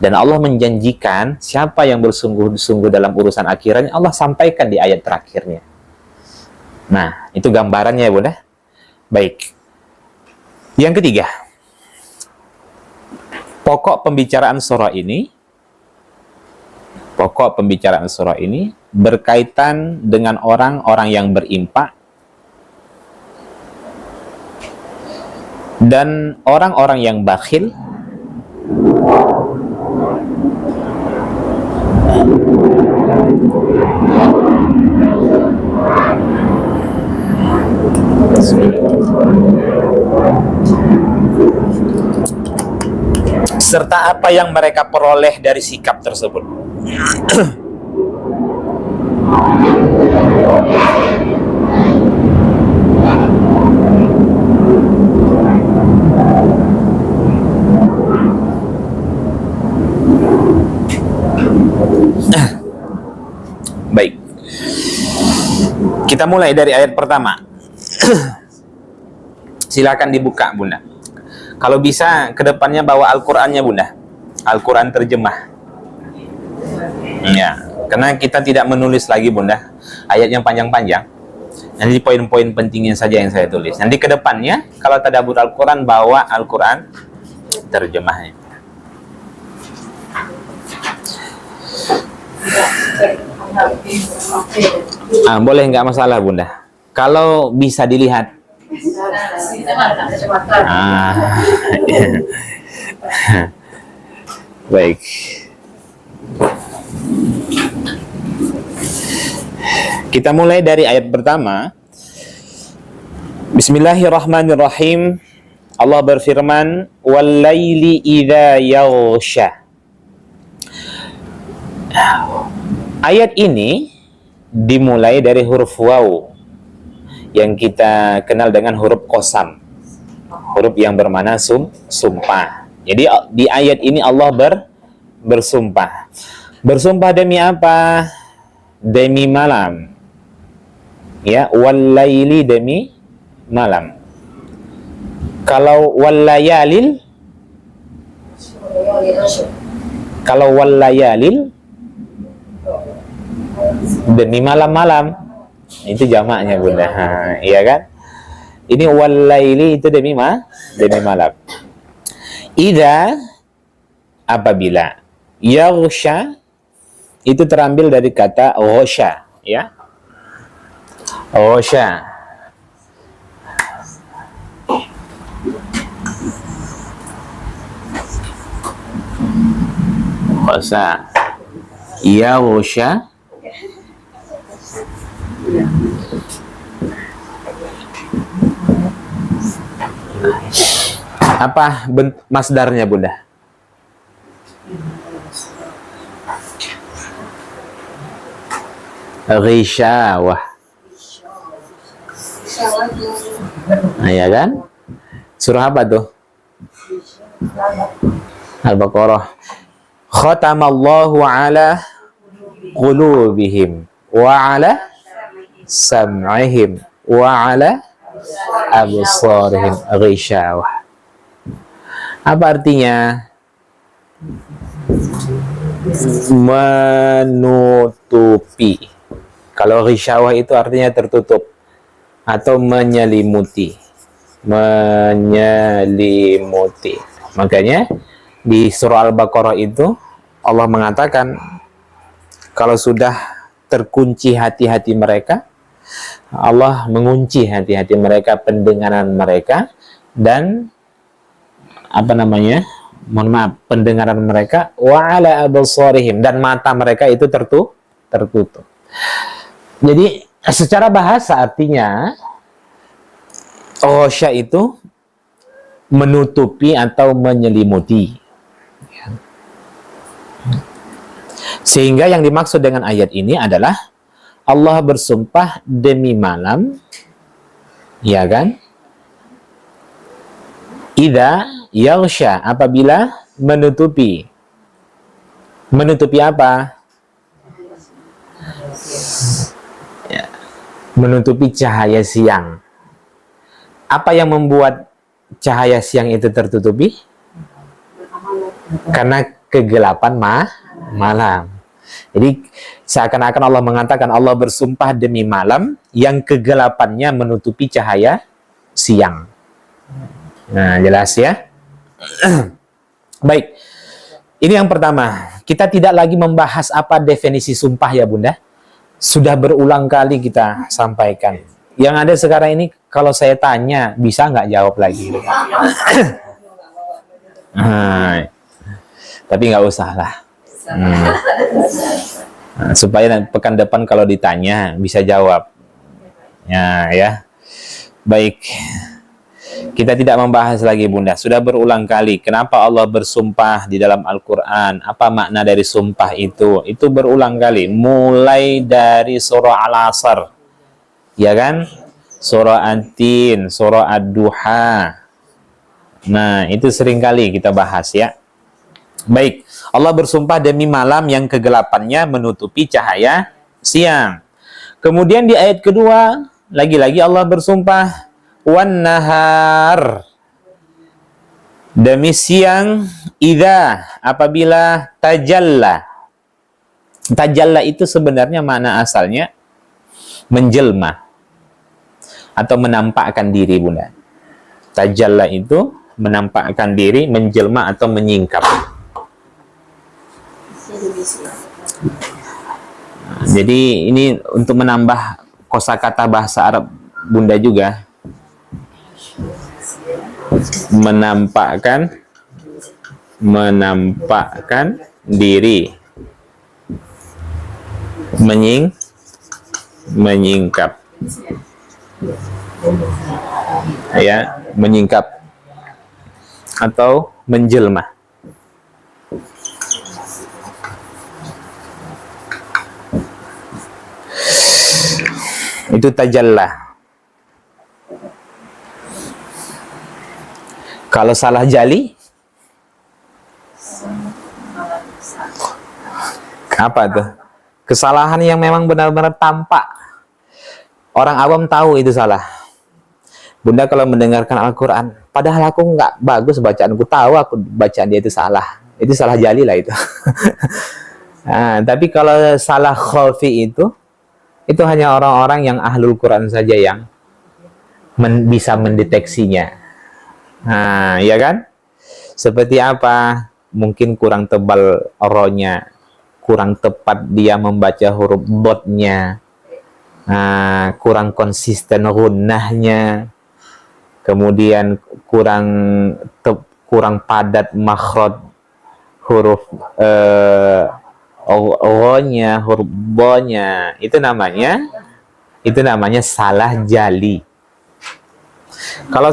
Dan Allah menjanjikan siapa yang bersungguh-sungguh dalam urusan akhirnya, Allah sampaikan di ayat terakhirnya. Nah, itu gambarannya ya Bunda. Baik. Yang ketiga, pokok pembicaraan surah ini berkaitan dengan orang-orang yang berinfak dan orang-orang yang bakhil serta apa yang mereka peroleh dari sikap tersebut. Baik. Kita mulai dari ayat pertama. Silakan dibuka Bunda. Kalau bisa kedepannya bawa Al-Qur'annya Bunda. Al-Quran terjemah. Ya, karena kita tidak menulis lagi Bunda ayat yang panjang-panjang. Nanti poin-poin pentingnya saja yang saya tulis. Nanti ke depannya kalau tadabbur Al-Quran, bawa Al-Quran terjemahnya. Boleh, nggak masalah Bunda. Kalau bisa dilihat. Baik. Kita mulai dari ayat pertama. Bismillahirrahmanirrahim. Allah berfirman, "Wal-laili idza yaghsha." Ayat ini dimulai dari huruf waw yang kita kenal dengan huruf qasam. Huruf yang bermakna sumpah. Jadi di ayat ini Allah bersumpah. Bersumpah demi apa? Demi malam. Ya, wal-laili demi malam. Kalau wal-layalil, kalau wal-layalil demi malam-malam, itu jamaknya Bunda. Iya kan? Ini wal-laili itu demi malam. Idza, apabila. Yaghsha itu terambil dari kata ghasha, ya. Ghasha. Ghasha. Yaghsha. Apa masdarnya Bunda? Ghisyawah. Ya kan? Surah apa tuh? Al-Baqarah. Khatamallahu ala qulubihim wa ala sam'ihim wa ala absarihim ghisyawah. Apa artinya? Menutupi. Kalau ghisyawah itu artinya tertutup atau menyelimuti. Menyelimuti. Makanya di surah Al-Baqarah itu Allah mengatakan kalau sudah terkunci hati-hati mereka, Allah mengunci hati-hati mereka, pendengaran mereka, dan mohon maaf, pendengaran mereka, wa ala absarihim, dan mata mereka itu tertutup. Jadi secara bahasa artinya ghasya itu menutupi atau menyelimuti. Sehingga yang dimaksud dengan ayat ini adalah Allah bersumpah demi malam, ya kan? Idza yaghsha, apabila menutupi. Menutupi apa? Ya, menutupi cahaya siang. Apa yang membuat cahaya siang itu tertutupi? Karena kegelapan malam. Jadi seakan-akan Allah mengatakan Allah bersumpah demi malam yang kegelapannya menutupi cahaya siang. Nah, jelas ya. Baik. Ini yang pertama. Kita tidak lagi membahas apa definisi sumpah ya Bunda. Sudah berulang kali kita sampaikan. Yang ada sekarang ini kalau saya tanya bisa nggak jawab lagi? Tapi nggak usah lah. Nah, supaya pekan depan kalau ditanya bisa jawab. Ya. Baik. Kita tidak membahas lagi Bunda. Sudah berulang kali. Kenapa Allah bersumpah di dalam Al-Quran? Apa makna dari sumpah itu? Itu berulang kali. Mulai dari surah Al-Asr. Ya kan? Surah An-Tin, surah Ad-Duha. Nah, itu sering kali kita bahas ya. Baik. Allah bersumpah demi malam yang kegelapannya menutupi cahaya siang. Kemudian di ayat kedua, lagi-lagi Allah bersumpah wan nahar. Demi siang, idza, apabila tajalla. Tajalla itu sebenarnya makna asalnya menjelma atau menampakkan diri, Bunda. Tajalla itu menampakkan diri, menjelma atau menyingkap. Jadi ini untuk menambah kosakata bahasa Arab Bunda juga. Menampakkan diri, menyingkap, ya, menyingkap atau menjelma. Itu tajalla. Kalau salah jali, apa tuh? Kesalahan yang memang benar-benar tampak. Orang awam tahu itu salah. Bunda kalau mendengarkan Al-Quran, padahal aku nggak bagus bacaanku, tahu aku bacaan dia itu salah. Itu salah jali lah itu. Nah, tapi kalau salah khafi itu hanya orang-orang yang ahlul Quran saja yang bisa mendeteksinya. Nah, ya kan? Seperti apa? Mungkin kurang tebal rohnya, kurang tepat dia membaca huruf dotnya, kurang konsisten gunnahnya, kemudian kurang padat makhraj huruf o-nya, huruf bo-nya. Itu namanya salah jali. Kalau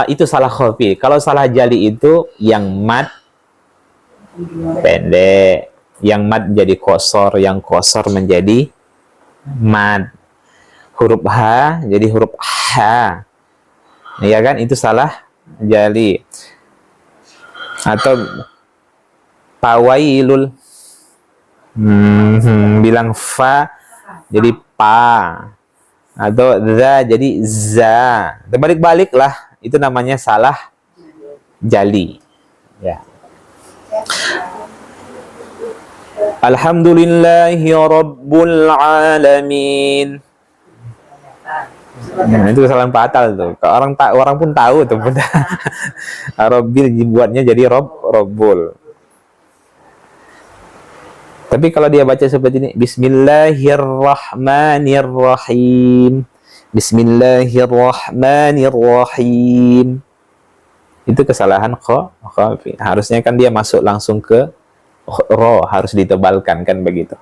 itu salah khafi. Kalau salah jali itu yang mad pendek, yang mad jadi kosor, yang kosor menjadi mad. Huruf H jadi huruf H. Ya kan? Itu salah jali. Atau tawailul. Bilang fa jadi pa. Atau za jadi za. Terbalik-balik lah. Itu namanya salah jali. Ya. Alhamdulillahi Rabbil Alamin. Nah, itu kesalahan fatal tuh. Orang pun tahu tuh. Rabbil dibuatnya jadi Rabbul. Tapi kalau dia baca seperti ini, Bismillahirrahmanirrahim. Bismillahirrahmanirrahim. Itu kesalahan khafi. Harusnya kan dia masuk langsung ke ro, harus ditebalkan kan begitu.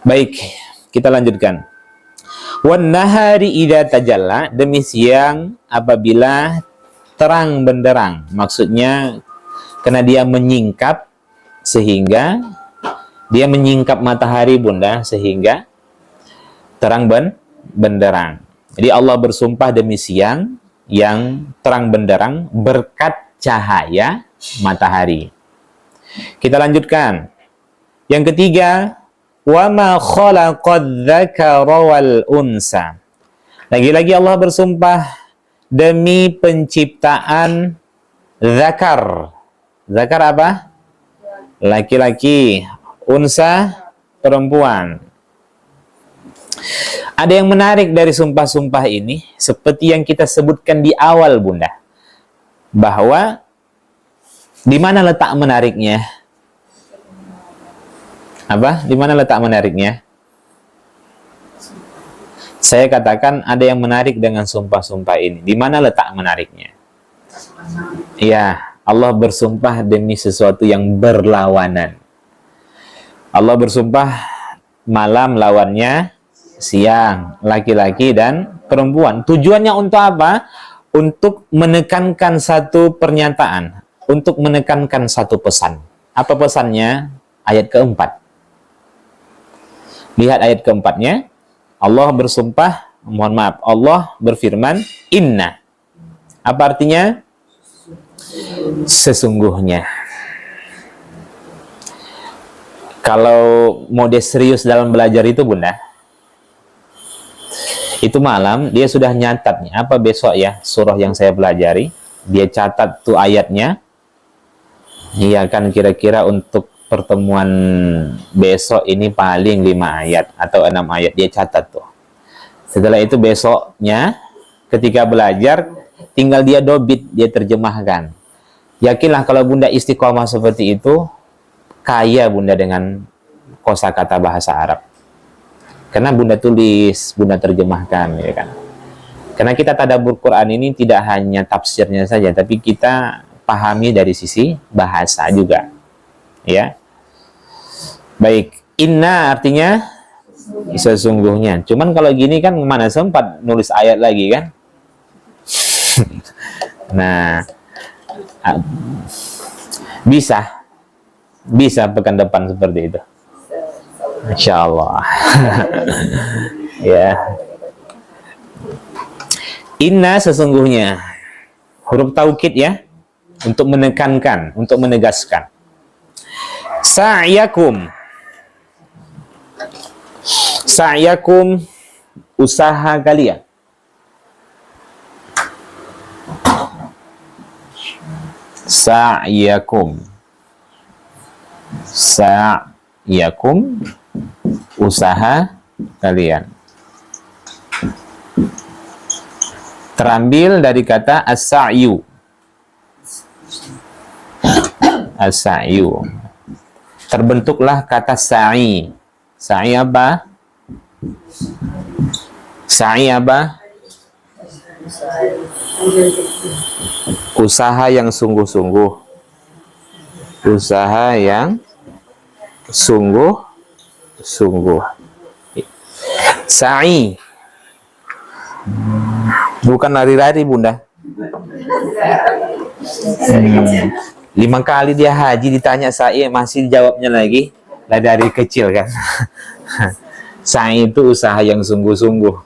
Baik, kita lanjutkan. Wan nahari idza tajalla, demi siang apabila terang benderang. Maksudnya karena dia menyingkap sehingga dia menyingkap matahari, Bunda, sehingga terang benderang. Jadi Allah bersumpah demi siang yang terang benderang berkat cahaya matahari. Kita lanjutkan. Yang ketiga, wa ma khalaqadz dzakara wal unsa. Lagi-lagi Allah bersumpah demi penciptaan zakar. Zakar apa? Laki-laki, unsa perempuan. Ada yang menarik dari sumpah-sumpah ini, seperti yang kita sebutkan di awal, Bunda, bahwa di mana letak menariknya? Apa? Di mana letak menariknya? Saya katakan ada yang menarik dengan sumpah-sumpah ini. Di mana letak menariknya? Ya, Allah bersumpah demi sesuatu yang berlawanan. Allah bersumpah malam lawannya siang, laki-laki dan perempuan. Tujuannya untuk apa? Untuk menekankan satu pernyataan, untuk menekankan satu pesan. Apa pesannya? Ayat keempat. Lihat ayat keempatnya. Allah bersumpah, mohon maaf, Allah berfirman, inna. Apa artinya? Sesungguhnya. Kalau mode serius dalam belajar itu, Bunda, Itu malam dia sudah nyatat nih, apa besok ya surah yang saya pelajari. Dia catat tuh ayatnya. Iya kan, kira-kira untuk pertemuan besok ini paling 5 ayat atau 6 ayat dia catat tuh. Setelah itu besoknya ketika belajar tinggal dia dobit, dia terjemahkan. Yakinlah kalau Bunda istiqomah seperti itu, kaya Bunda dengan kosakata bahasa Arab. Karena Bunda tulis, Bunda terjemahkan, ya kan. Karena kita tadabbur Quran ini tidak hanya tafsirnya saja, tapi kita pahami dari sisi bahasa juga. Ya. Baik, inna artinya sesungguhnya. Cuman kalau gini kan mana sempat nulis ayat lagi kan? Nah, bisa pekan depan seperti itu. Insya Allah. Ya. Inna sesungguhnya, huruf taukid ya, untuk menekankan, untuk menegaskan. Sa'yakum, sa'yakum, usaha kalian. Sa'yakum, sa'yakum, usaha kalian. Terambil dari kata as-sa'yu. As-sa'yu. Terbentuklah kata sa'i. Sa'i apa? Sa'i apa? Usaha yang sungguh-sungguh. Usaha yang sungguh-sungguh. Sa'i. Bukan lari-lari Bunda. 5 kali dia haji ditanya sa'i masih jawabnya lagi lah dari kecil kan. Sa'i itu usaha yang sungguh-sungguh.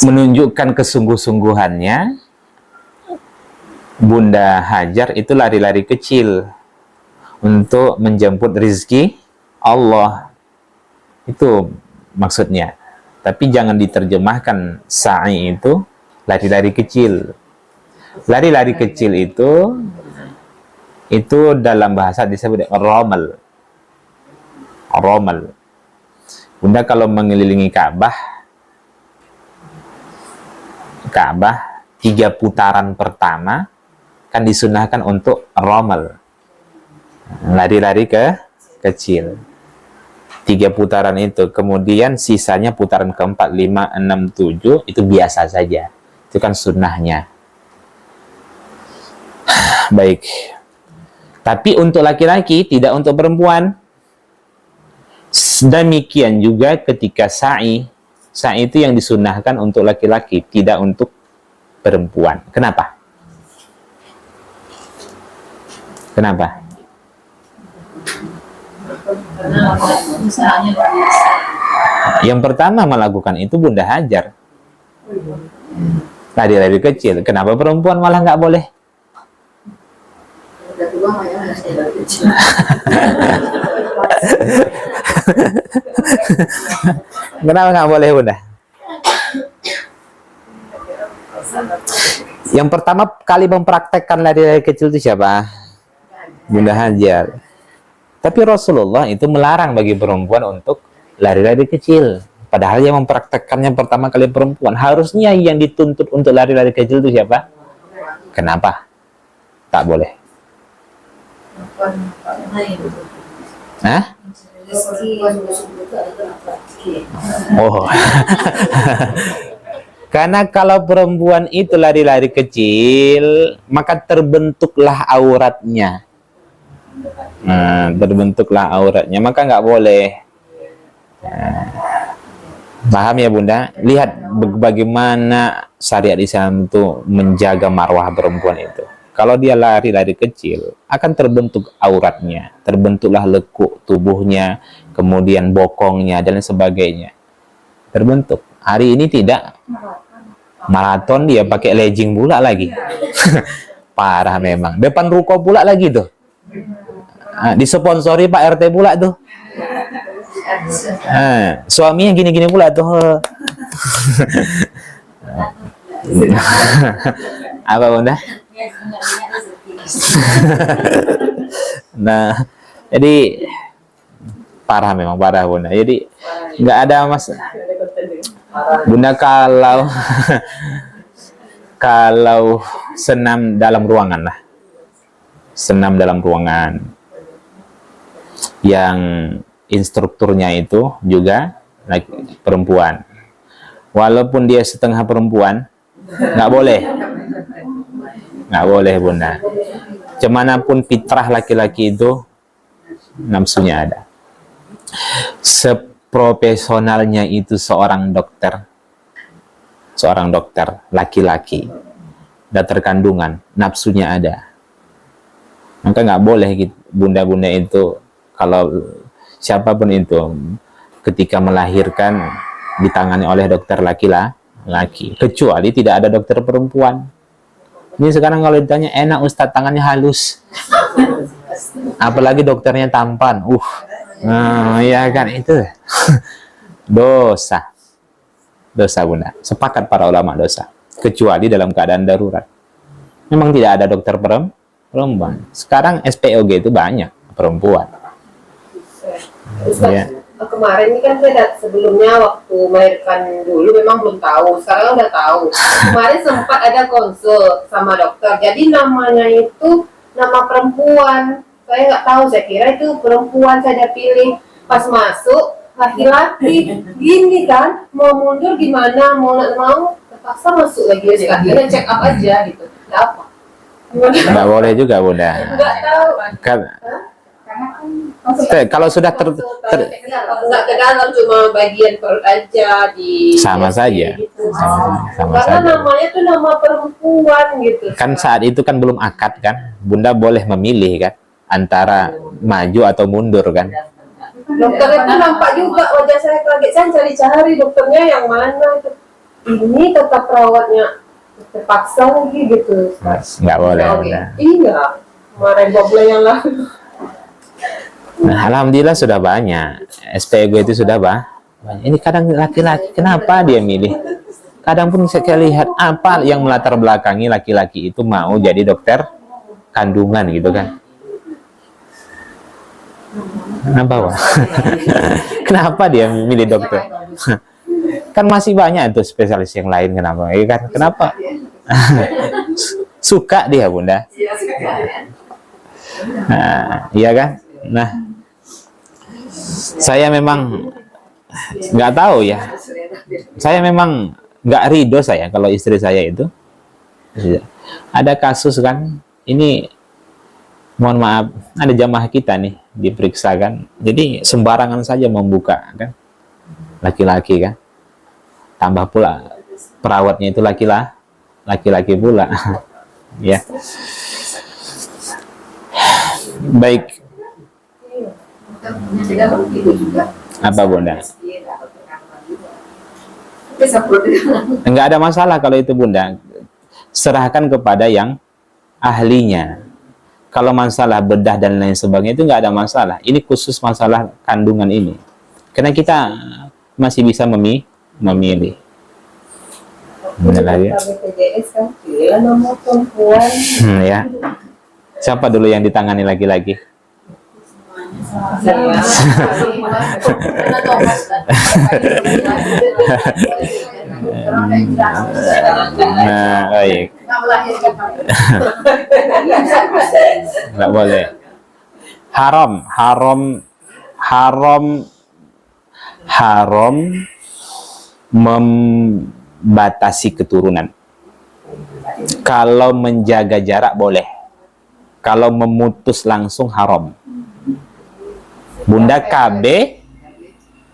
Menunjukkan kesungguh-sungguhannya Bunda Hajar itu lari-lari kecil untuk menjemput rizki Allah. Itu maksudnya. Tapi jangan diterjemahkan sa'i itu lari-lari kecil. Lari-lari kecil itu dalam bahasa disebut romal. Romal. Bunda kalau mengelilingi Ka'bah 3 putaran pertama kan disunahkan untuk romal. Lari-lari kecil. 3 putaran itu, kemudian sisanya putaran keempat, 5, 6, 7 itu biasa saja, itu kan sunnahnya. Baik, tapi untuk laki-laki, tidak untuk perempuan. Demikian juga ketika sa'i itu yang disunnahkan untuk laki-laki, tidak untuk perempuan. Kenapa? Kenapa? Karena usahanya luar biasa. Yang pertama melakukan itu Bunda Hajar. Lari-lari kecil. Kenapa perempuan malah nggak boleh? Udah tua mah ya masih lari kecil. Kenapa nggak boleh Bunda? Yang pertama kali mempraktekkan lari-lari kecil itu siapa? Bunda Hajar. Tapi Rasulullah itu melarang bagi perempuan untuk lari-lari kecil. Padahal yang mempraktekkannya pertama kali perempuan. Harusnya yang dituntut untuk lari-lari kecil itu siapa? Kenapa? Tak boleh. Hah? Oh. Karena kalau perempuan itu lari-lari kecil, maka terbentuklah auratnya. Nah, terbentuklah auratnya, maka nggak boleh. Nah, paham ya Bunda? Lihat bagaimana syariat Islam itu menjaga marwah perempuan itu. Kalau dia lari-lari kecil, akan terbentuk auratnya, terbentuklah lekuk tubuhnya, kemudian bokongnya dan sebagainya. Terbentuk. Hari ini tidak. Maraton dia pakai legging pula lagi. Parah memang. Depan ruko pula lagi tuh. Disponsori Pak RT pula tuh. Suaminya gini-gini pula tuh. Apa Bunda? Nah, jadi parah, memang parah Bunda. Jadi nggak ada Bunda, kalau senam dalam ruangan lah, senam dalam ruangan yang instrukturnya itu juga perempuan, walaupun dia setengah perempuan, nggak boleh Bunda. Kemanapun fitrah laki-laki itu nafsunya ada. Seprofesionalnya itu seorang dokter laki-laki, dokter kandungan, nafsunya ada. Maka nggak boleh gitu, bunda-bunda itu, kalau siapapun itu ketika melahirkan ditangani oleh dokter laki-laki, kecuali tidak ada dokter perempuan. Ini sekarang kalau ditanya, enak Ustadz, tangannya halus, apalagi dokternya tampan, ya kan, itu dosa Bunda. Sepakat para ulama dosa, kecuali dalam keadaan darurat. Memang tidak ada dokter perempuan. Sekarang SPOG itu banyak perempuan. Ustaz, Ya. kemarin ini kan saya sebelumnya waktu melahirkan dulu memang belum tahu, sekarang udah tahu. Kemarin sempat ada konsul sama dokter, jadi namanya itu nama perempuan. Saya nggak tahu, saya kira itu perempuan, saya pilih. Pas masuk laki-laki, gini kan, mau mundur gimana, mau terpaksa masuk lagi ya, akhirnya check up aja gitu. Nggak apa? Nggak boleh juga Bunda. Nggak tahu. Kalau sudah nggak ke dalam, cuma bagian perut aja di sama saja. gitu. Sama Karena saja. namanya tuh nama perempuan gitu. Kan saat itu kan belum akad kan, Bunda boleh memilih kan antara maju atau mundur kan. Dokter itu nampak juga wajah saya kaget, saya cari-cari dokternya yang mana itu. Ini kata perawatnya terpaksa lagi gitu. Nggak boleh Oke. Bunda. Iya, kemarin bulan yang lalu. Nah, alhamdulillah sudah banyak. SPG itu sudah banyak. Ini kadang laki-laki, kenapa dia milih? Kadang pun saya lihat apa yang melatar belakangi laki-laki itu mau jadi dokter kandungan gitu kan. Kenapa Pak? Kenapa dia milih dokter? Kan masih banyak tuh spesialis yang lain, kenapa? Kan kenapa? Suka dia Bunda. Nah, iya kan? Nah, saya memang nggak tahu ya. Saya memang nggak ridho saya kalau istri saya itu. Ada kasus kan, ini mohon maaf, ada jamaah kita nih diperiksa kan. Jadi sembarangan saja membuka kan, laki-laki kan. Tambah pula perawatnya itu laki-laki pula. Ya. Baik. Apa Bunda? Enggak ada masalah kalau itu Bunda. Serahkan kepada yang ahlinya. Kalau masalah bedah dan lain sebagainya itu enggak ada masalah. Ini khusus masalah kandungan ini. Karena kita masih bisa memilih. Benar lagi. BPJS kan pilih nomor perempuan. Ya. Siapa dulu yang ditangani lagi-lagi? Nah, baik. Nggak boleh. Haram membatasi keturunan. Kalau menjaga jarak boleh. Kalau memutus langsung haram. Bunda KB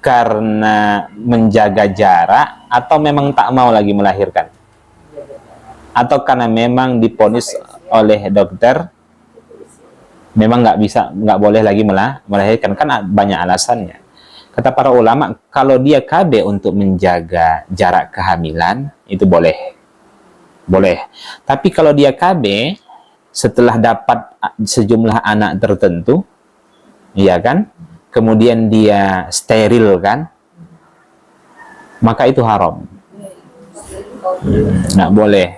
karena menjaga jarak atau memang tak mau lagi melahirkan? Atau karena memang diponis oleh dokter memang nggak boleh lagi melahirkan? Kan banyak alasannya. Kata para ulama, kalau dia KB untuk menjaga jarak kehamilan itu boleh. Tapi kalau dia KB setelah dapat sejumlah anak tertentu, iya kan? kemudian dia steril kan, maka itu haram. Nggak boleh,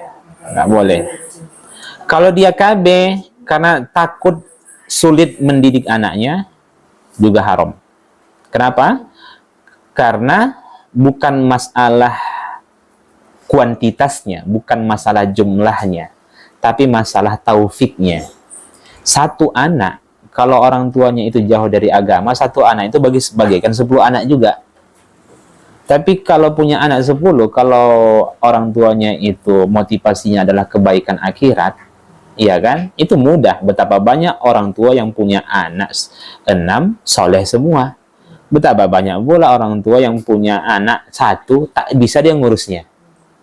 nggak boleh. Kalau dia KB karena takut sulit mendidik anaknya, juga haram. Kenapa? Karena bukan masalah kuantitasnya, bukan masalah jumlahnya, tapi masalah taufiknya. Satu anak, kalau orang tuanya itu jauh dari agama, satu anak itu bagaikan 10 anak juga. Tapi kalau punya anak 10, kalau orang tuanya itu motivasinya adalah kebaikan akhirat, iya kan? Itu mudah. Betapa banyak orang tua yang punya anak 6, soleh semua. Betapa banyak pula orang tua yang punya anak 1, tak bisa dia ngurusnya.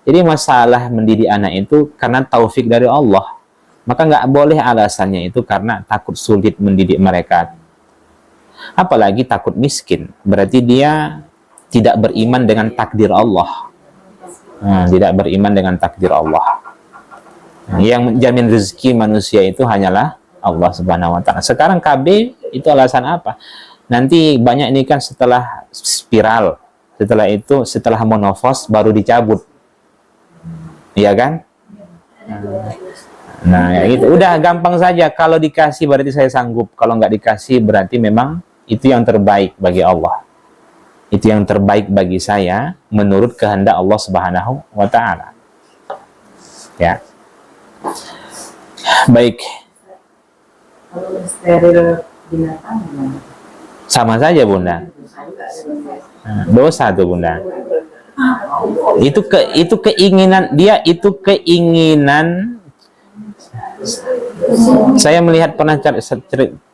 Jadi masalah mendidik anak itu karena taufik dari Allah. Maka nggak boleh alasannya itu karena takut sulit mendidik mereka. Apalagi takut miskin. Berarti dia tidak beriman dengan takdir Allah. Tidak beriman dengan takdir Allah. Yang menjamin rezeki manusia itu hanyalah Allah Subhanahu wa Ta'ala. Sekarang KB itu alasan apa? Nanti banyak ini kan setelah spiral, setelah itu setelah monofos baru dicabut. Iya kan? Nah, ya gitu. Udah gampang saja. Kalau dikasih berarti saya sanggup. Kalau nggak dikasih berarti memang itu yang terbaik bagi Allah. Itu yang terbaik bagi saya menurut kehendak Allah Subhanahu wa Ta'ala. Ya. Baik. Kalau steril binatang gimana? Sama saja, Bunda. Dosa tuh, Bunda. Itu keinginan dia, itu keinginan. Saya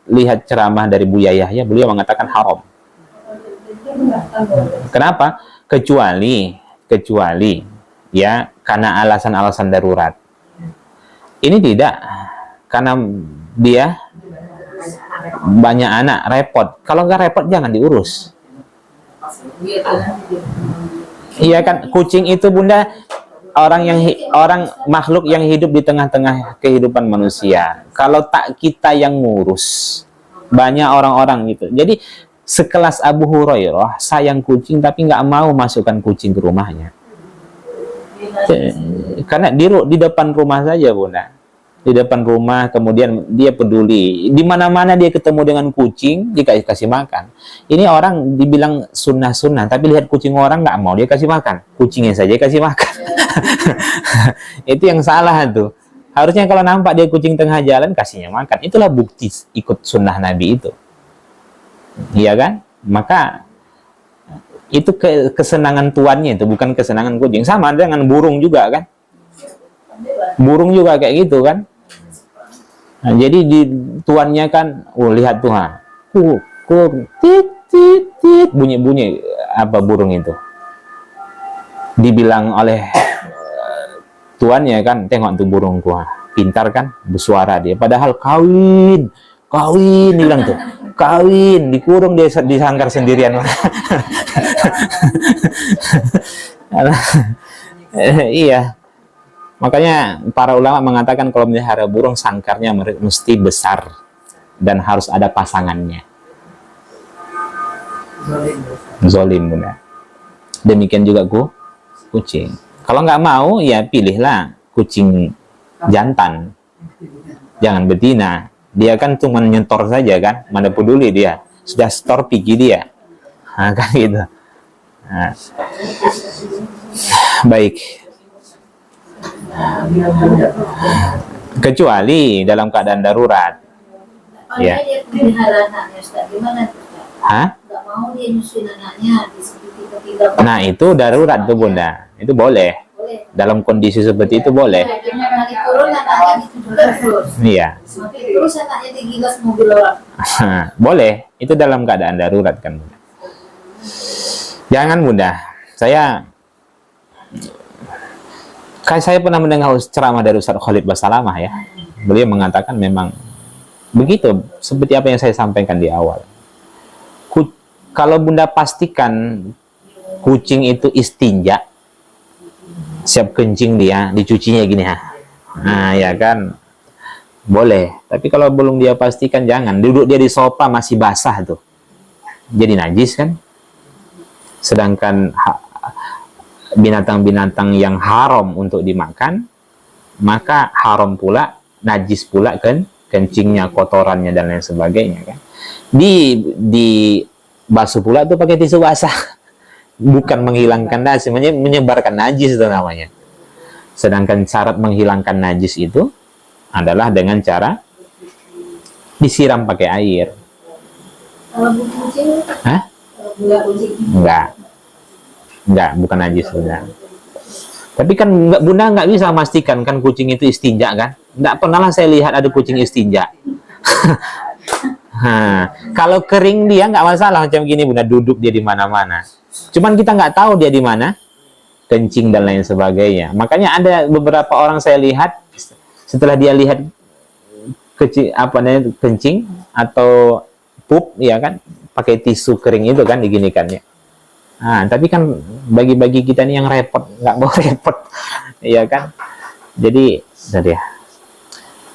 lihat ceramah dari Buya Yahya, beliau mengatakan haram. Kenapa? Kecuali ya karena alasan-alasan darurat. Ini tidak, karena dia banyak anak, repot. Kalau nggak repot jangan diurus. Iya kan, kucing itu Bunda orang makhluk yang hidup di tengah-tengah kehidupan manusia. Kalau tak kita yang ngurus, banyak orang-orang gitu. Jadi sekelas Abu Hurairah sayang kucing tapi nggak mau masukkan kucing ke rumahnya. Karena di depan rumah saja, Bunda. Di depan rumah, kemudian dia peduli. Di mana-mana dia ketemu dengan kucing, dikasih makan. Ini orang dibilang sunnah-sunnah, tapi lihat kucing orang nggak mau dia kasih makan. Kucingnya saja kasih makan. Itu yang salah tuh. Harusnya kalau nampak dia kucing tengah jalan, kasihnya makan. Itulah bukti ikut sunnah Nabi itu. Iya kan? Maka itu kesenangan tuannya itu, bukan kesenangan kucing. Sama dengan burung juga kan? Burung juga kayak gitu kan? Nah, jadi di tuannya kan, lihat Tuhan, tit tit tit, bunyi apa burung itu? Dibilang oleh tuannya kan, tengok tuh burung gua, pintar kan, bersuara dia. Padahal kawin bilang tuh, kawin, dikurung dia di sangkar sendirian. Iya. Makanya para ulama mengatakan kalau melihara burung sangkarnya mesti besar dan harus ada pasangannya. Zolim, Bunda. Demikian juga kucing. Kalau nggak mau ya pilihlah kucing jantan, jangan betina. Dia kan cuma nyentor saja kan, mana peduli dia. Sudah store pergi dia. Nah, kan gitu. Nah. Baik. Kecuali dalam keadaan darurat. Ya. Dia pelihara anaknya, Ustaz. Gimana tuh? Hah? Nggak mau dia nyusuin anaknya di tiba-tiba. Nah, itu darurat tuh, Bunda. Itu boleh. Boleh. Dalam kondisi seperti itu boleh. Kali turun anaknya ditujukan terus. Iya. Semakin terus anaknya digilas mobil orang. Boleh. Itu dalam keadaan darurat kan, Bunda. Jangan, Bunda. Saya pernah mendengar ceramah dari Ustaz Khalid Basalamah ya. Beliau mengatakan memang begitu, seperti apa yang saya sampaikan di awal. Kalau Bunda pastikan kucing itu istinja, siap kencing dia, dicucinya gini ya. Nah, ya kan, boleh. Tapi kalau belum dia pastikan jangan. Duduk dia di sofa masih basah tuh. jadi najis kan? Sedangkan binatang-binatang yang haram untuk dimakan, maka haram pula, najis pula kan, kencingnya, kotorannya dan lain sebagainya kan. Di basuh pula tuh pakai tisu basah. Bukan menghilangkan najis, menyebarkan najis itu namanya. Sedangkan syarat menghilangkan najis itu adalah dengan cara disiram pakai air. Kalau bulu kucing, Hah? kalau bulu kucing, Enggak, bukan najis sudah. Tapi kan Bunda nggak bisa memastikan kan kucing itu istinja kan? Nggak pernah lah saya lihat ada kucing istinja. Kalau kering dia nggak masalah macam gini Bunda, duduk dia di mana-mana. Cuman kita nggak tahu dia di mana, kencing dan lain sebagainya. Makanya ada beberapa orang saya lihat setelah dia lihat kencing atau pup, ya kan, pakai tisu kering itu kan diginikannya. Tapi kan bagi-bagi kita nih yang repot, nggak mau repot, ya kan. Jadi, ya.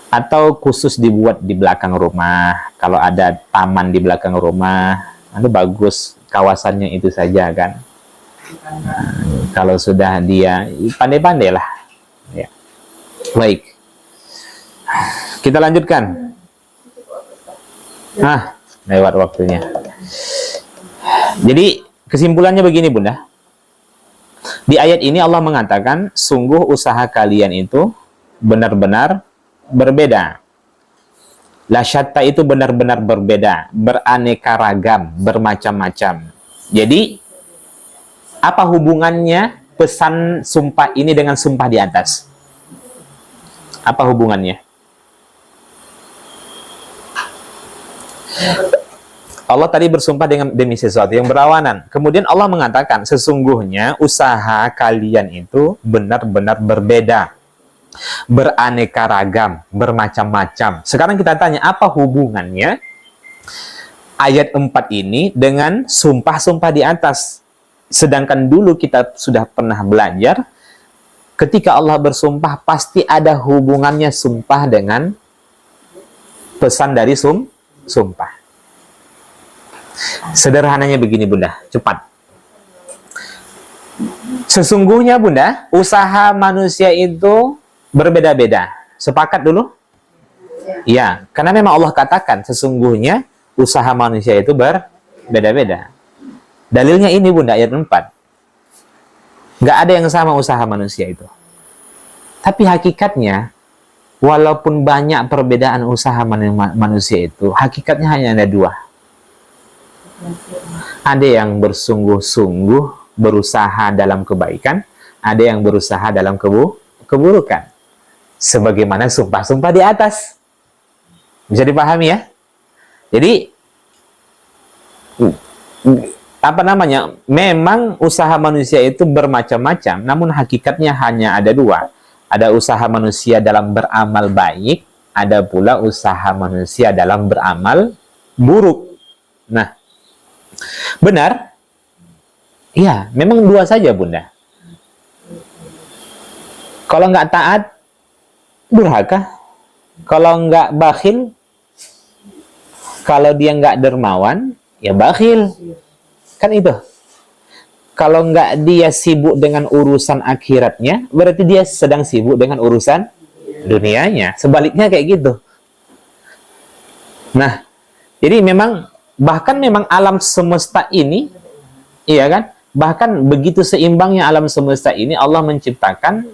Atau khusus dibuat di belakang rumah. Kalau ada taman di belakang rumah, itu bagus, kawasannya itu saja kan. Kalau sudah dia pandai-pandai lah. Ya. Baik, kita lanjutkan. Lewat waktunya. Jadi kesimpulannya begini Bunda. Di ayat ini Allah mengatakan, sungguh usaha kalian itu benar-benar berbeda. La syatta itu benar-benar berbeda, beraneka ragam, bermacam-macam. Jadi, apa hubungannya pesan sumpah ini dengan sumpah di atas? Apa hubungannya? Allah tadi bersumpah demi sesuatu yang berlawanan. Kemudian Allah mengatakan, sesungguhnya usaha kalian itu benar-benar berbeda, beraneka ragam, bermacam-macam. Sekarang kita tanya, apa hubungannya ayat 4 ini dengan sumpah-sumpah di atas? Sedangkan dulu kita sudah pernah belajar, ketika Allah bersumpah, pasti ada hubungannya sumpah dengan pesan dari sumpah. Sederhananya begini Bunda, cepat. Sesungguhnya Bunda, usaha manusia itu berbeda-beda. Sepakat dulu? Ya, karena memang Allah katakan sesungguhnya usaha manusia itu berbeda-beda. Dalilnya ini Bunda, ayat 4. Nggak ada yang sama usaha manusia itu. Tapi hakikatnya, walaupun banyak perbedaan usaha manusia itu, hakikatnya hanya ada dua. Ada yang bersungguh-sungguh berusaha dalam kebaikan, ada yang berusaha dalam keburukan. Sebagaimana sumpah-sumpah di atas. Bisa dipahami ya? Jadi, memang usaha manusia itu bermacam-macam, namun hakikatnya hanya ada dua. Ada usaha manusia dalam beramal baik, ada pula usaha manusia dalam beramal buruk. Nah, benar? Iya, memang dua saja Bunda. Kalau nggak taat, durhaka. Kalau nggak bakhil, kalau dia nggak dermawan, ya bakhil. Kan itu. Kalau nggak dia sibuk dengan urusan akhiratnya, berarti dia sedang sibuk dengan urusan dunianya. Sebaliknya kayak gitu. Nah, jadi bahkan memang alam semesta ini, iya kan? Bahkan begitu seimbangnya alam semesta ini, Allah menciptakan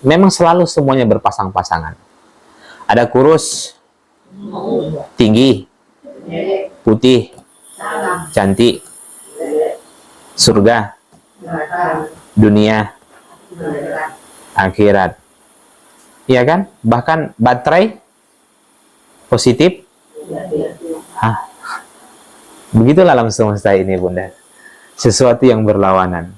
memang selalu semuanya berpasang-pasangan. Ada kurus, tinggi, putih, cantik, surga, dunia, akhirat. Iya kan? Bahkan baterai positif. Begitulah alam semesta ini Bunda. Sesuatu yang berlawanan.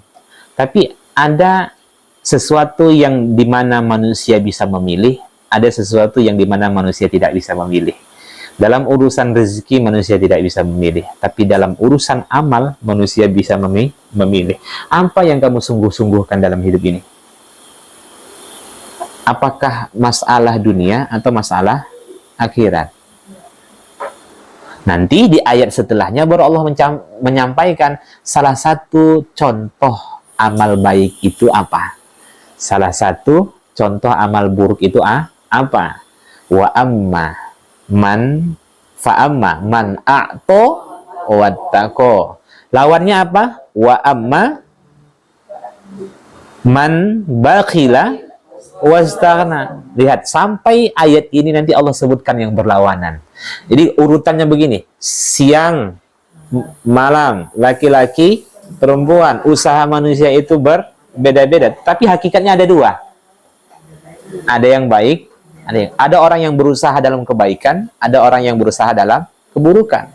Tapi ada sesuatu yang dimana manusia bisa memilih, ada sesuatu yang dimana manusia tidak bisa memilih. Dalam urusan rezeki manusia tidak bisa memilih, tapi dalam urusan amal manusia bisa memilih. Apa yang kamu sungguh-sungguhkan dalam hidup ini? Apakah masalah dunia atau masalah akhirat? Nanti di ayat setelahnya baru Allah menyampaikan salah satu contoh amal baik itu apa. Salah satu contoh amal buruk itu apa? Wa amma man fa man a'to wattaqo. Lawannya apa? Wa amma man bakhila wastaghna. Lihat, sampai ayat ini nanti Allah sebutkan yang berlawanan. Jadi urutannya begini: siang, malam, laki-laki, perempuan, usaha manusia itu berbeda-beda, tapi hakikatnya ada dua. Ada yang baik, ada orang yang berusaha dalam kebaikan, ada orang yang berusaha dalam keburukan.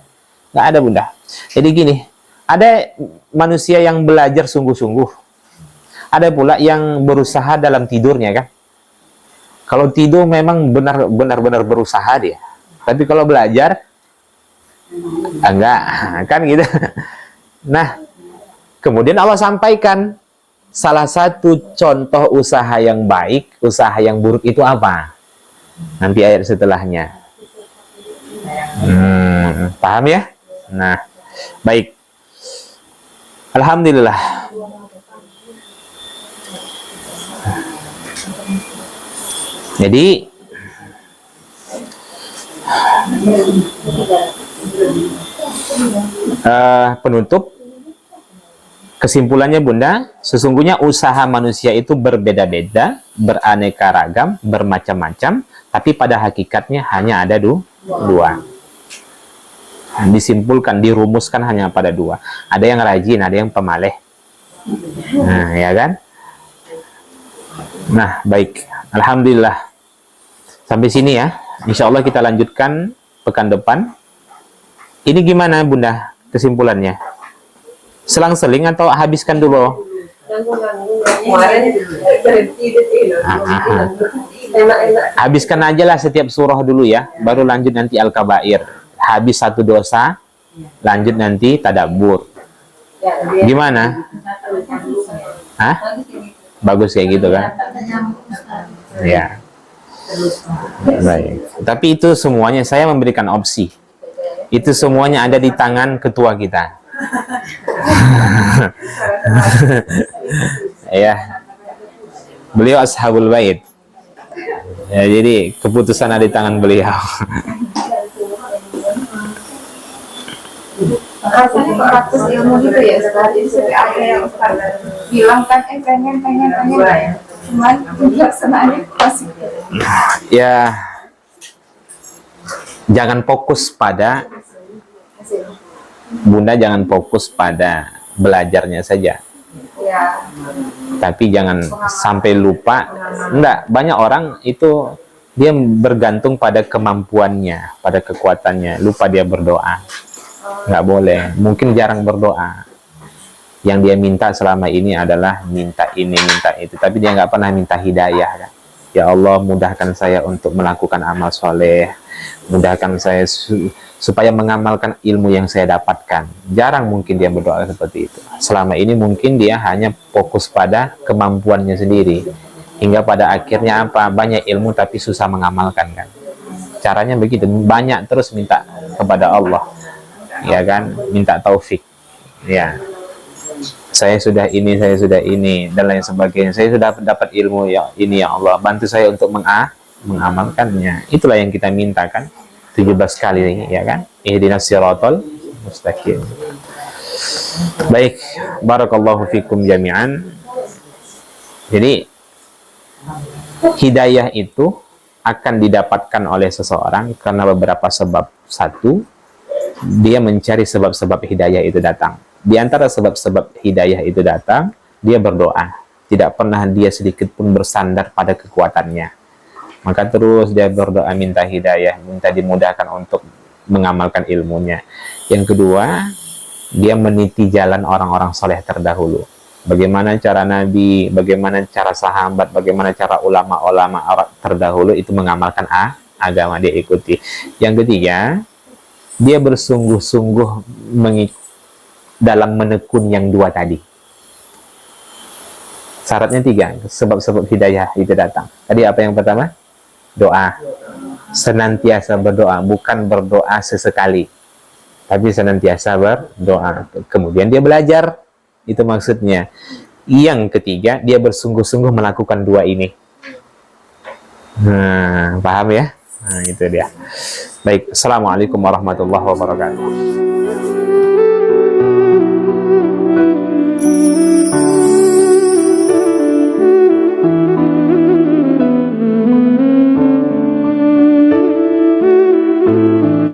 Nggak ada, Bunda. Jadi gini, ada manusia yang belajar sungguh-sungguh, ada pula yang berusaha dalam tidurnya, kan. Kalau tidur memang benar-benar berusaha dia, tapi kalau belajar enggak, kan gitu. Nah, kemudian Allah sampaikan salah satu contoh usaha yang baik, usaha yang buruk itu apa? Nanti ayat setelahnya. Paham ya? Nah, baik. Alhamdulillah. Jadi penutup, kesimpulannya Bunda, sesungguhnya usaha manusia itu berbeda-beda, beraneka ragam, bermacam-macam, tapi pada hakikatnya hanya ada dua. Disimpulkan, dirumuskan hanya pada dua. Ada yang rajin, ada yang pemaleh. Nah, ya kan? Nah, baik. Alhamdulillah. Sampai sini ya. Insya Allah kita lanjutkan pekan depan. Ini gimana Bunda kesimpulannya? Selang-seling atau habiskan dulu? Habiskan aja lah setiap surah dulu ya. Baru lanjut nanti Al-Kabair. Habis satu dosa, lanjut nanti Tadabbur. Gimana? Hah? Bagus kayak gitu kan? Ya. Baik. Tapi itu semuanya saya memberikan opsi. Itu semuanya ada di tangan ketua kita. Ya. Beliau ashabul bait. Ya, jadi keputusan ada di tangan beliau. Rasanya praktis ilmu gitu ya, jadi sampai ada yang bilang kan, pengen cuman pelaksanaannya masih ya, jangan fokus pada Bunda, jangan fokus pada belajarnya saja ya. Tapi jangan sampai lupa. Enggak, banyak orang itu dia bergantung pada kemampuannya, pada kekuatannya, lupa dia berdoa. Nggak boleh, mungkin jarang berdoa. Yang dia minta selama ini adalah minta ini, minta itu, tapi dia nggak pernah minta hidayah, kan? Ya Allah, mudahkan saya untuk melakukan amal soleh, mudahkan saya supaya mengamalkan ilmu yang saya dapatkan. Jarang mungkin dia berdoa seperti itu. Selama ini mungkin dia hanya fokus pada kemampuannya sendiri, hingga pada akhirnya apa? Banyak ilmu tapi susah mengamalkan, kan? Caranya begitu, banyak terus minta kepada Allah, ya kan, minta taufik, ya, saya sudah ini dan lain sebagainya, saya sudah dapat ilmu ya ini, ya Allah bantu saya untuk mengamalkannya. Itulah yang kita minta, kan, 17 kali, ya kan, ihdinas siratal mustaqim. Baik, barakallahu fikum jami'an. Jadi hidayah itu akan didapatkan oleh seseorang karena beberapa sebab. Satu, dia mencari sebab-sebab hidayah itu datang. Di antara sebab-sebab hidayah itu datang, dia berdoa. Tidak pernah dia sedikit pun bersandar pada kekuatannya. Maka terus dia berdoa, minta hidayah, minta dimudahkan untuk mengamalkan ilmunya. Yang kedua, dia meniti jalan orang-orang soleh terdahulu. Bagaimana cara Nabi, bagaimana cara sahabat, bagaimana cara ulama-ulama terdahulu itu mengamalkan agama, dia ikuti. Yang ketiga, dia bersungguh-sungguh dalam menekun yang dua tadi. Syaratnya 3, sebab-sebab hidayah itu datang. Tadi apa yang pertama? Doa. Senantiasa berdoa, bukan berdoa sesekali. tapi senantiasa berdoa. Kemudian dia belajar, itu maksudnya. Yang ketiga, dia bersungguh-sungguh melakukan dua ini. Nah, paham ya? Nah, itu dia. Baik, assalamualaikum warahmatullahi wabarakatuh.